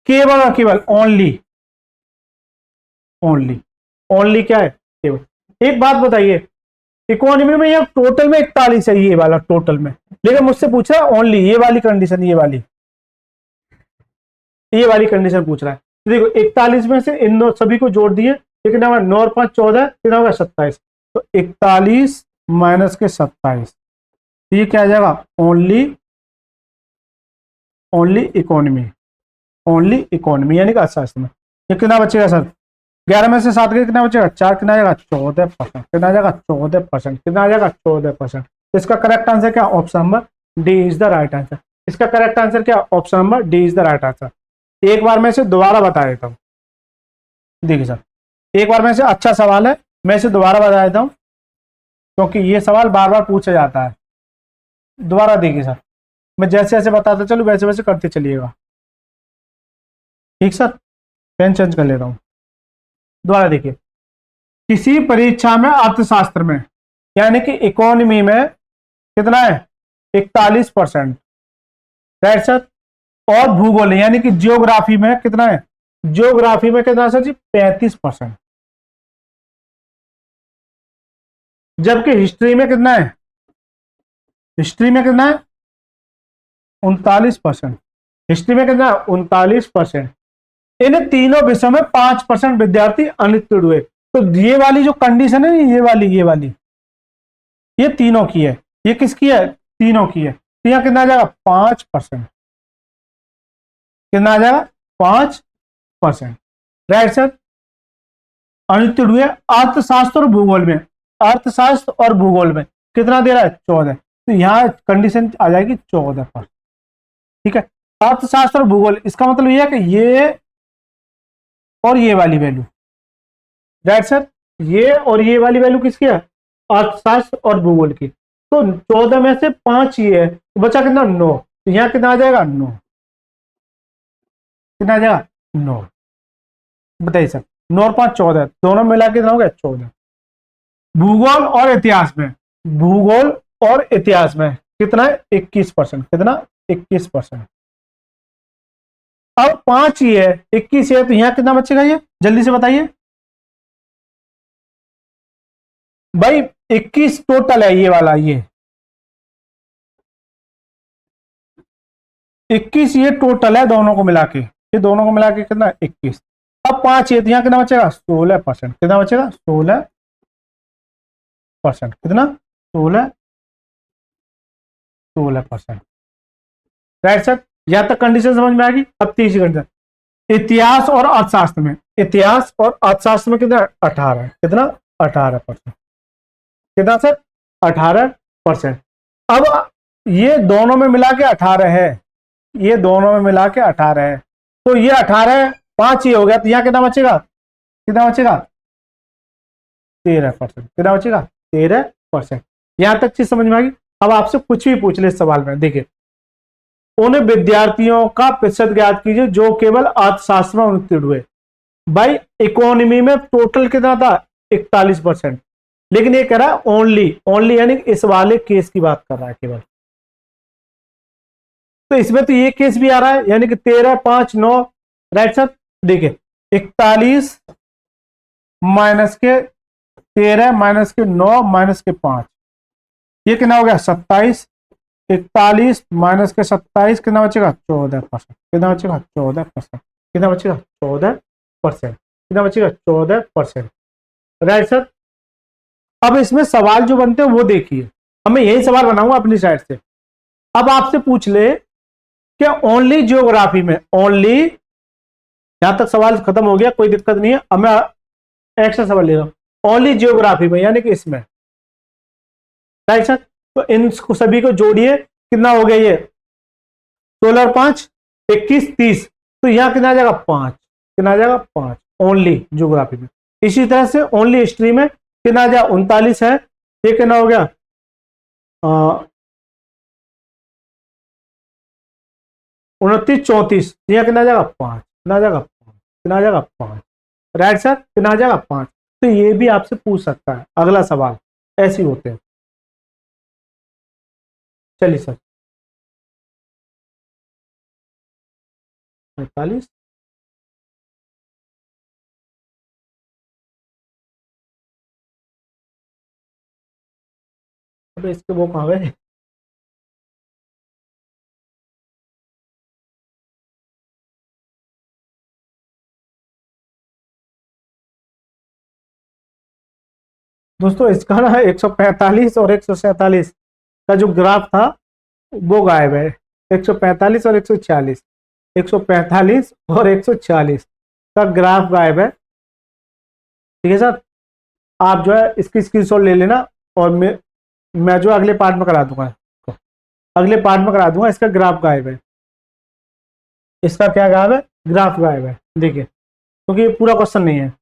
केवल और केवल ओनली, ओनली क्या है? केवल। एक बात बताइए, इकोनॉमी में यह टोटल में 41 है, ये वाला टोटल में, लेकिन मुझसे पूछ रहा है ओनली, ये वाली कंडीशन, ये वाली कंडीशन पूछ रहा है। तो देखो 41 में से इन सभी को जोड़ दिए, कितना होगा? 9 और 5 14, कितना होगा? 27। तो 41 माइनस के 27, ये क्या आ जाएगा? ओनली इकोनॉमी, यानी कि अर्थशास्त्र में। ये कितना बचेगा सर? 11 में से 7 के कितना बचेगा? 4। कितना आ जाएगा? 14%। कितना आ जाएगा? 14%। कितना आ जाएगा? 14%। इसका करेक्ट आंसर क्या? Option number D is the right answer. इसका करेक्ट आंसर क्या? Option number D is the right answer. एक बार मैं इसे दोबारा बता देता हूँ, देखिए सर, एक बार में से अच्छा सवाल है, मैं इसे दोबारा बता देता हूँ क्योंकि ये सवाल बार बार पूछा जाता है। दोबारा देखिए सर, मैं जैसे जैसे बताता चलूँ वैसे वैसे करते चलिएगा। ठीक सर, पेन चेंज कर लेता हूँ। दोबारा देखिए, किसी परीक्षा में अर्थशास्त्र में यानी कि इकोनॉमी में कितना है? 41%। राइट सर, और भूगोल यानी कि जियोग्राफी में कितना है? जियोग्राफी में कितना सर जी? 35%। जबकि हिस्ट्री में कितना है? हिस्ट्री में कितना है? 39%। हिस्ट्री में कितना है? 39%। इन तीनों विषयों में 5% विद्यार्थी अनुत्तीर्ण हुए। तो ये वाली जो कंडीशन है, ये तीनों की है। ये किसकी है? तीनों की है। तो यहां कितना आ जाएगा? 5%। कितना आ जाएगा? 5%। राइट सर, अनुत्तीर्ण हुए। अर्थशास्त्र और भूगोल में, अर्थशास्त्र और भूगोल में कितना दे रहा है? 14। तो यहां कंडीशन आ जाएगी 14%। ठीक है, अर्थशास्त्र और भूगोल, इसका मतलब यह है कि ये और ये वाली वैल्यू। राइट सर, ये और ये वाली वैल्यू किसकी है? अर्थशास्त्र और भूगोल की। तो 14 में से 5 ये है, तो बचा कितना? 9। तो यहां कितना आ जाएगा? 9। कितना आ जाएगा? 9। बताइए सर, 9 और 5 14, दोनों मिला के कितना हो गया? 14। भूगोल और इतिहास में, भूगोल और इतिहास में कितना है? 21%। कितना? 21%। अब 5 ही है, 21 है, तो यहां कितना बचेगा? ये जल्दी से बताइए भाई। 21 टोटल है ये वाला, ये 21 ये टोटल है दोनों को मिला के, ये दोनों को मिला के कितना 21। अब 5 ये तो यहाँ कितना बचेगा 16%, कितना बचेगा 16%, कितना 16%। राइट सर, यहां तक कंडीशन समझ में आ गई। अब तीसरी कंडीशन, इतिहास और अर्थशास्त्र में, इतिहास और अर्थशास्त्र में कितना 18, कितना 18%, कितना सर 18%। अब ये दोनों में मिला के 18 है, ये दोनों में मिला के 18 है, तो ये 18 5 ही हो गया, तो यहां कितना बचेगा, कितना बचेगा 13%, कितना बचेगा 13%। यहां तक चीज समझ में आ गई। अब आपसे कुछ भी पूछ ले इस सवाल में, देखिए उन विद्यार्थियों का प्रतिशत ज्ञात कीजिए जो केवल अर्थशास्त्र में उत्तीर्ण हुए। भाई इकोनॉमी में टोटल कितना था 41%, लेकिन ये कह रहा है ओनली, ओनली यानी इस वाले केस की बात कर रहा है केवल, तो इसमें तो ये केस भी आ रहा है, यानी कि 13 5 9। राइट सर, देखिए 41 माइनस के 13 माइनस के 9 माइनस के 5, ये कितना हो गया 27। 41 माइनस के 27 कितना बचेगा 14%, कितना बचेगा 14%, कितना बचेगा 14%, कितना बचेगा 14%। राइट सर, अब इसमें सवाल जो बनते हैं वो देखिए, अब मैं यही सवाल बनाऊंगा अपनी साइड से। अब आपसे पूछ ले कि ओनली जियोग्राफी में, ओनली, यहां तक सवाल खत्म हो गया, कोई दिक्कत नहीं है। अब मैं एक्स्ट्रा सवाल ले रहा हूं, ओनली जियोग्राफी में यानी कि इसमें। राइट सर, तो इन सभी को जोड़िए, कितना हो गया ये 16 और 5 21 30, तो यहां कितना आ जाएगा 5, कितना आ जाएगा 5 ओनली ज्योग्राफी में। इसी तरह से ओनली हिस्ट्री में कितना आ जाएगा 39 है, ये कितना हो गया 29 34, यहां कितना आ जाएगा 5, कितना आ जाएगा 5, कितना आ जाएगा 5। राइट सर, कितना आ जाएगा 5। तो ये भी आपसे पूछ सकता है अगला सवाल, ऐसे ही होते हैं। चलिए सर 45, अब इसके वो कहाँ गए। दोस्तों इसका ना 145 और 147 का जो ग्राफ था वो गायब है, 145 और 146, 145 और 146 का ग्राफ गायब है। ठीक है सर, आप जो है इसकी स्क्रीनशॉट ले लेना, और मैं जो अगले पार्ट में करा दूंगा, अगले पार्ट में करा दूंगा। इसका ग्राफ गायब है, इसका क्या गायब है, ग्राफ गायब है। देखिए क्योंकि ये पूरा क्वेश्चन नहीं है,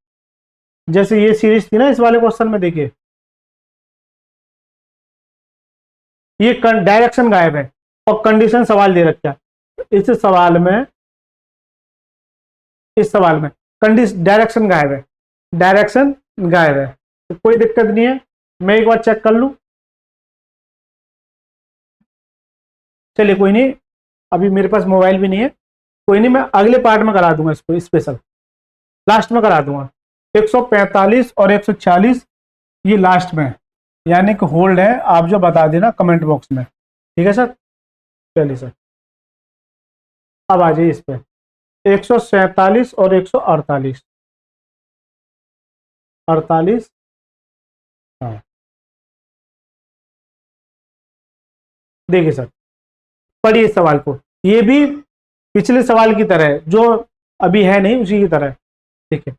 जैसे ये सीरीज थी ना इस वाले क्वेश्चन में, देखिए ये डायरेक्शन गायब है और कंडीशन सवाल दे रखा है। इस सवाल में, इस सवाल में कंडीशन डायरेक्शन गायब है, डायरेक्शन गायब है, तो कोई दिक्कत नहीं है, मैं एक बार चेक कर लूं। चलिए कोई नहीं, अभी मेरे पास मोबाइल भी नहीं है, कोई नहीं, मैं अगले पार्ट में करा दूंगा इसको, स्पेशल लास्ट में करा दूंगा। 145 और 140 ये लास्ट में, यानी कि होल्ड है, आप जो बता देना कमेंट बॉक्स में। ठीक है सर, चलिए सर अब आ जाइए इस पे, 147 और 148, 48, हाँ देखिए सर, पढ़िए इस सवाल को, ये भी पिछले सवाल की तरह है, जो अभी है नहीं उसी की तरह है। देखिए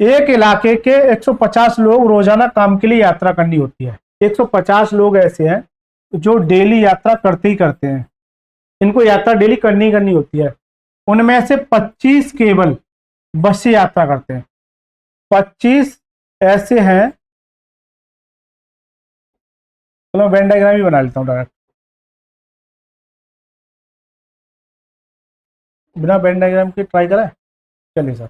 एक इलाके के 150 लोग रोजाना काम के लिए यात्रा करनी होती है। 150 लोग ऐसे हैं जो डेली यात्रा करते ही करते हैं, इनको यात्रा डेली करनी ही करनी होती है। उनमें से 25 केवल बस से यात्रा करते हैं। 25 ऐसे हैं, चलो वेन डायग्राम ही बना लेता हूँ डायरेक्ट, बिना वेन डायग्राम के ट्राई करें। चलिए सर,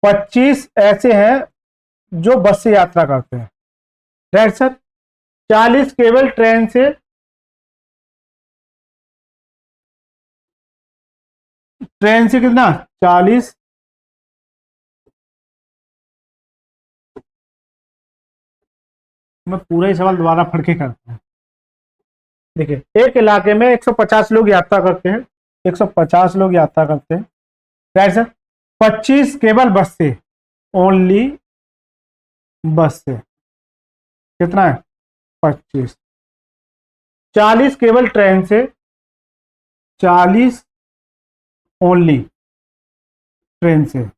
25 ऐसे हैं जो बस से यात्रा करते हैं। राइट सर, 40 केवल ट्रेन से, ट्रेन से कितना 40, मैं पूरा ही सवाल दोबारा पढ़ के करता हूँ। देखिए, एक इलाके में 150 लोग यात्रा करते हैं, 150 लोग यात्रा करते हैं, राइट सर। 25 केवल बस से, ओनली बस से, कितना है 25। 40 केवल ट्रेन से, 40 ओनली ट्रेन से।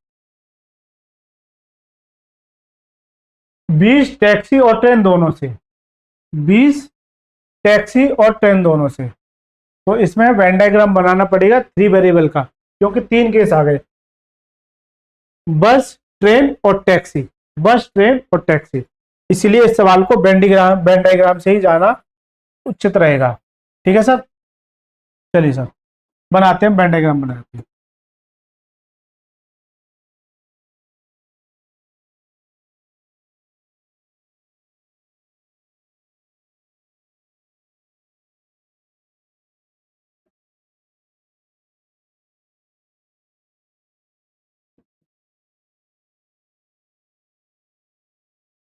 20 टैक्सी और ट्रेन दोनों से, 20 टैक्सी और ट्रेन दोनों से। तो इसमें वेन डायग्राम बनाना पड़ेगा 3 वेरिएबल का, क्योंकि 3 केस आ गए, बस ट्रेन और टैक्सी, बस ट्रेन और टैक्सी। इसलिए इस सवाल को वेन डायग्राम से ही जाना उचित रहेगा। ठीक है सर, चलिए सर बनाते हैं, वेन डायग्राम बनाते हैं।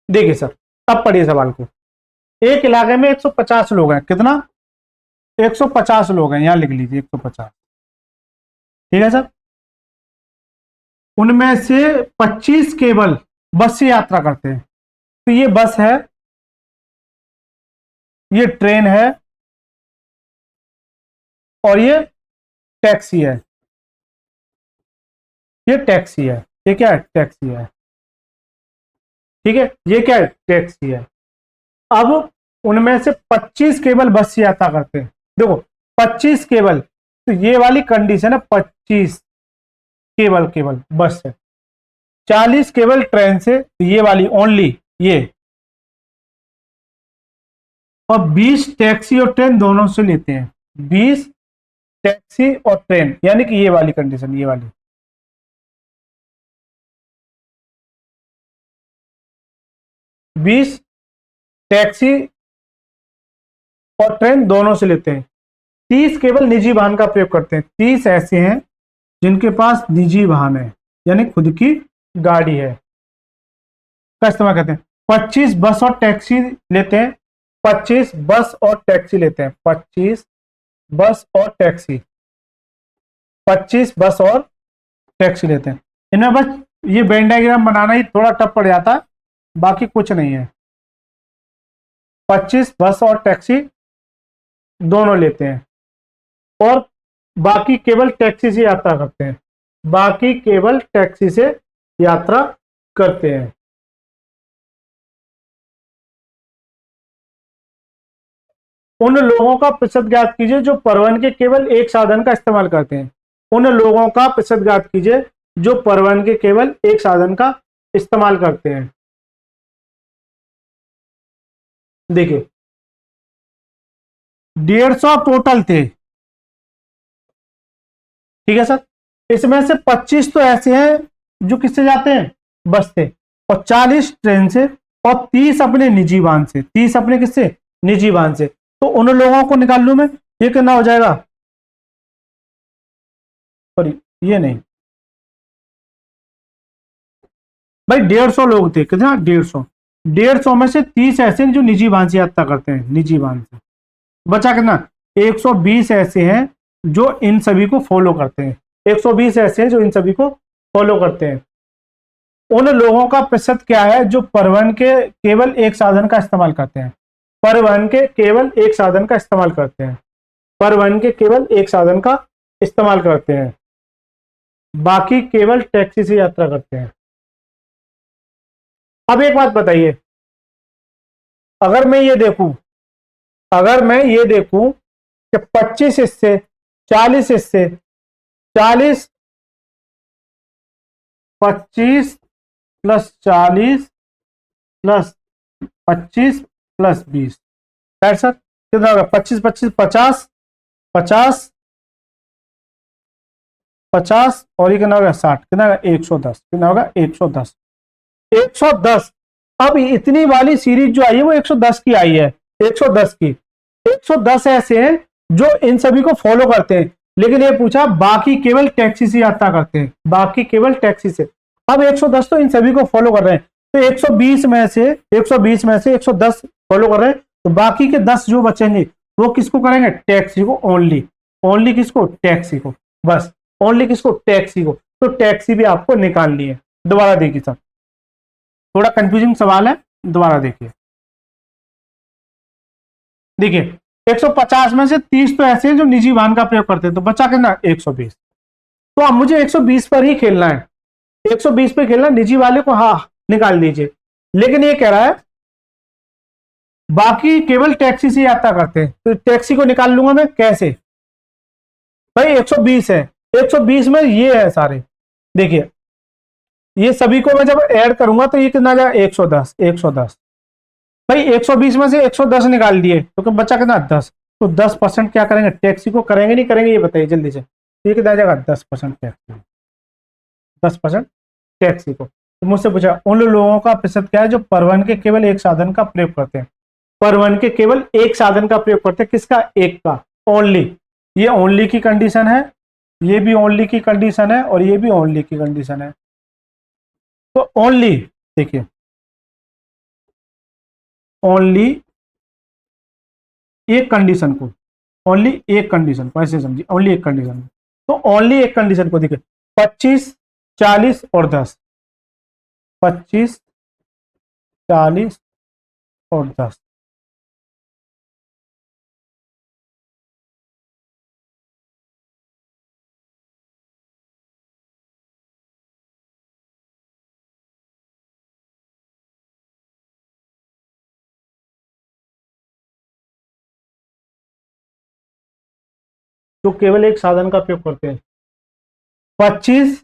देखिए सर, अब पढ़िए सवाल को। एक इलाके में 150 लोग हैं, कितना 150 लोग हैं, यहां लिख लीजिए 150। ठीक है सर, उनमें से 25 केवल बस से यात्रा करते हैं। तो ये बस है, ये ट्रेन है और ये टैक्सी है, ये टैक्सी है, ये क्या है टैक्सी है। ठीक है, ये क्या है टैक्सी है। अब उनमें से 25 केवल बस से यात्रा करते हैं। देखो 25 केवल, तो ये वाली कंडीशन है 25 केवल, केवल बस है। 40 केवल ट्रेन से, तो ये वाली ओनली ये। और 20 टैक्सी और ट्रेन दोनों से लेते हैं, 20 टैक्सी और ट्रेन, यानी कि ये वाली कंडीशन, ये वाली। 20 टैक्सी और ट्रेन दोनों से लेते हैं। 30 केवल निजी वाहन का प्रयोग करते हैं। 30 ऐसे हैं जिनके पास निजी वाहन है, यानी खुद की गाड़ी है, का इस्तेमाल करते हैं। 25 बस और टैक्सी लेते हैं, 25 बस और टैक्सी लेते हैं, 25 बस और टैक्सी, 25 बस और टैक्सी लेते हैं। इनमें बस ये वेन डायग्राम बनाना ही थोड़ा टफ पड़ जाता है, बाकी कुछ नहीं है। 25 बस और टैक्सी दोनों लेते हैं, और बाकी केवल टैक्सी से यात्रा करते हैं, बाकी केवल टैक्सी से यात्रा करते हैं। उन लोगों का प्रतिशत ज्ञात कीजिए जो परिवहन के केवल एक साधन का इस्तेमाल करते हैं। उन लोगों का प्रतिशत ज्ञात कीजिए जो परिवहन के केवल एक साधन का इस्तेमाल करते हैं। देखिए 150 टोटल थे, ठीक है सर। इसमें से 25 तो ऐसे हैं जो किससे जाते हैं, बस से, और 40 ट्रेन से, और 30 अपने निजी वाहन से, 30 अपने किससे, निजी वाहन से। तो उन लोगों को निकाल लूं मैं, ये कितना हो जाएगा, सॉरी ये नहीं भाई, 150 लोग थे, कितना 150, 150 में से 30 ऐसे हैं जो निजी वाहन से यात्रा करते हैं, निजी वाहन से। बचा कितना, 120 ऐसे हैं जो इन सभी को फॉलो करते हैं, 120 ऐसे हैं जो इन सभी को फॉलो करते हैं। उन लोगों का प्रतिशत क्या है जो परिवहन के केवल एक साधन का इस्तेमाल करते हैं, परिवहन के केवल एक साधन का इस्तेमाल करते हैं, परिवहन के केवल एक साधन का इस्तेमाल करते हैं, बाकी केवल टैक्सी से यात्रा करते हैं। अब एक बात बताइए, अगर मैं ये देखूं, अगर मैं ये देखूं कि 25 हिस्से, 40 हिस्से, 40, 25 plus 40 plus 25 plus 20, right sir, कितना होगा 25 25 50, 50 50 और ये कितना होगा 60, कितना होगा 110, कितना होगा 110, 110। अब इतनी वाली सीरीज जो आई है वो 110 की आई है, 110 की, 110 ऐसे हैं जो इन सभी को फॉलो करते हैं, लेकिन ये पूछा बाकी केवल टैक्सी से यात्रा करते हैं, बाकी केवल टैक्सी से। अब 110 तो इन सभी को फॉलो कर रहे हैं, तो 120 में से 110 फॉलो कर रहे हैं, तो बाकी के 10 जो बचेंगे वो किसको करेंगे? टैक्सी को ओनली। ओनली किसको? टैक्सी को। बस ओनली किसको? टैक्सी को। तो टैक्सी भी आपको निकालनी है। दोबारा देखिए सर, थोड़ा कंफ्यूजिंग सवाल है, दोबारा देखिए। देखिए 150 में से 30 तो ऐसे हैं जो निजी वाहन का प्रयोग करते हैं, तो बचा कितना? 120। तो अब मुझे 120 पर ही खेलना है, 120 पे खेलना, निजी वाले को हाँ निकाल दीजिए। लेकिन ये कह रहा है बाकी केवल टैक्सी से यात्रा करते हैं, तो टैक्सी को निकाल लूंगा मैं कैसे? भाई 120 है, 120 में ये है सारे, देखिए ये सभी को मैं जब ऐड करूंगा तो ये कितना आ जाएगा? 110। 110 भाई 120 में से 110 निकाल दिए तो बचा कितना? 10। तो 10% क्या करेंगे? टैक्सी को करेंगे नहीं करेंगे ये बताइए जल्दी से। ये कितना आ जाएगा? 10% टैक्सी। 10% टैक्सी को। तो मुझसे पूछा उन लोगों का प्रतिशत क्या है जो परिवहन के केवल एक साधन का प्रयोग करते हैं? परिवहन के केवल एक साधन का प्रयोग करते हैं, किसका? एक का, ओनली। ये ओनली की कंडीशन है, ये भी ओनली की कंडीशन है, और ये भी ओनली की कंडीशन है। तो ओनली, देखिए ओनली एक कंडीशन को, ओनली एक कंडीशन को ऐसे समझिए, ओनली एक कंडीशन को। तो ओनली एक कंडीशन को देखिए 25, 40 और 10। 25, 40 और 10। जो केवल एक साधन का उपयोग करते हैं, 25,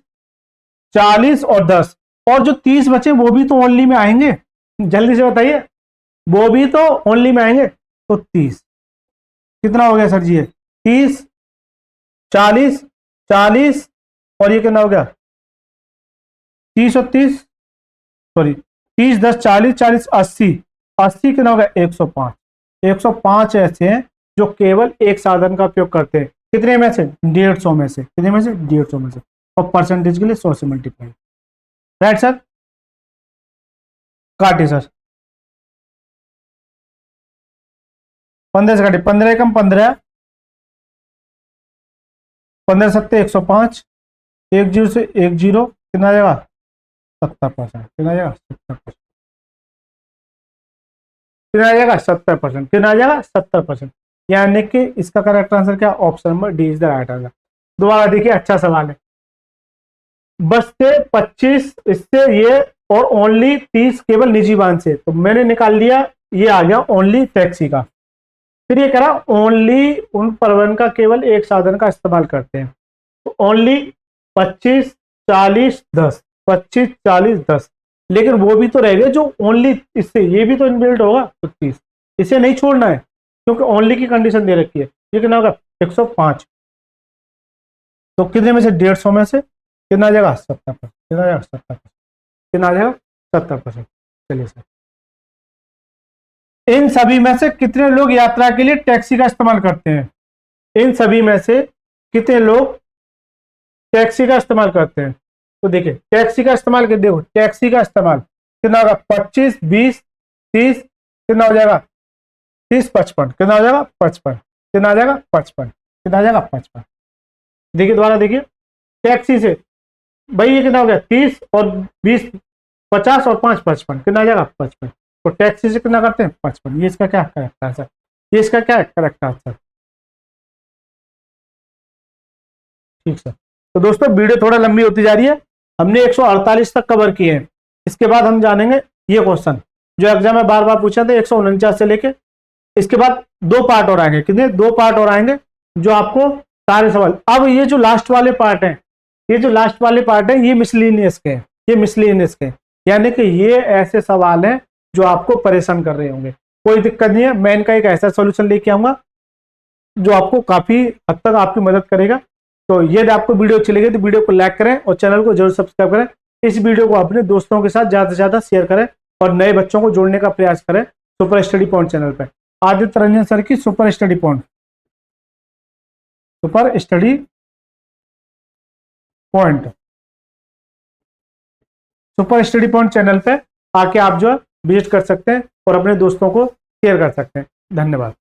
40 और 10। और जो 30 बचे वो भी तो ओनली में आएंगे, जल्दी से बताइए, वो भी तो ओनली में आएंगे। तो 30 कितना हो गया सर जी? 30, 40, 40 और ये कितना हो गया? 30 और 30, सॉरी 30, 10, 40, 40, 80। 80 कितना हो गया? 105। 105 ऐसे हैं जो केवल एक साधन का उपयोग करते हैं, कितने में से? 150 में से। कितने में से? 150 में से। और परसेंटेज के लिए 100 से मल्टीप्लाई। राइट सर, काटिए सर। 15 से काटिए, 15 कम 15, 15 सत्ते 105, एक जीरो से एक जीरो, कितना आ जाएगा? 70%। कितना आ जाएगा? 70%। कितना आ जाएगा? 70%। कितना आ जाएगा? 70%। यानी कि इसका करेक्ट आंसर क्या? Option number D is the right answer. दोबारा देखिए, अच्छा सवाल है। बस से 25 इससे ये, और ओनली 30 केवल निजी वाहन से, तो मैंने निकाल लिया, ये आ गया ओनली टैक्सी का। फिर ये करा ओनली उन परिवहन का केवल एक साधन का इस्तेमाल करते हैं, तो ओनली 25, 40, 10। 25, 40, 10। लेकिन वो भी तो रह गए जो ओनली, इससे ये भी तो इनबिल्ट होगा, तो 30। इसे नहीं छोड़ना है क्योंकि ओनली की कंडीशन दे रखी है। ये कितना होगा? 105। तो कितने में से? 150 में से कितना आ जाएगा? 70%। कितना आ जाएगा? 70%। कितना आ जाएगा? 70%। चलिए सर, इन सभी में से कितने लोग यात्रा के लिए टैक्सी का इस्तेमाल करते हैं? इन सभी में से कितने लोग टैक्सी का इस्तेमाल करते हैं? तो देखिए टैक्सी का इस्तेमाल कर, देखो टैक्सी का इस्तेमाल कितना होगा? 25, 20, 30, कितना हो जाएगा? 30, 55, कितना हो जाएगा? 55, कितना आ जाएगा? 55, कितना आ जाएगा? 55। देखिए दोबारा देखिए, टैक्सी से भाई ये कितना हो गया? 30 और 20, 50 और 5, 55, कितना आ जाएगा? 55। तो टैक्सी से कितना करते हैं? 55। ये इसका क्या करेक्ट आंसर? ये इसका क्या करेक्ट आंसर? ठीक सर। तो दोस्तों वीडियो थोड़ा लंबी होती जा रही है, हमने 148 तक कवर किए हैं। इसके बाद हम जानेंगे ये क्वेश्चन जो एग्जाम में बार बार पूछा था, 149 से लेके। इसके बाद दो पार्ट और आएंगे, कितने? दो पार्ट और आएंगे जो आपको सारे सवाल। अब ये जो लास्ट वाले पार्ट हैं, ये जो लास्ट वाले पार्ट है, ये मिसलिनियस के हैं। ये मिसलिनियस के हैं, यानी कि ये ऐसे सवाल हैं जो आपको परेशान कर रहे होंगे। कोई दिक्कत नहीं है, मैं इनका एक ऐसा सोल्यूशन लेके आऊंगा जो आपको काफी हद तक आपकी मदद करेगा। तो यदि आपको वीडियो अच्छी लगे तो वीडियो को लाइक करें और चैनल को जरूर सब्सक्राइब करें। इस वीडियो को अपने दोस्तों के साथ ज्यादा से ज्यादा शेयर करें और नए बच्चों को जोड़ने का प्रयास करें सुपर स्टडी पॉइंट चैनल पर। आदित्य रंजन सर की super study point, super study point, super study point channel पे आके आप जो है विजिट कर सकते हैं और अपने दोस्तों को शेयर कर सकते हैं। धन्यवाद।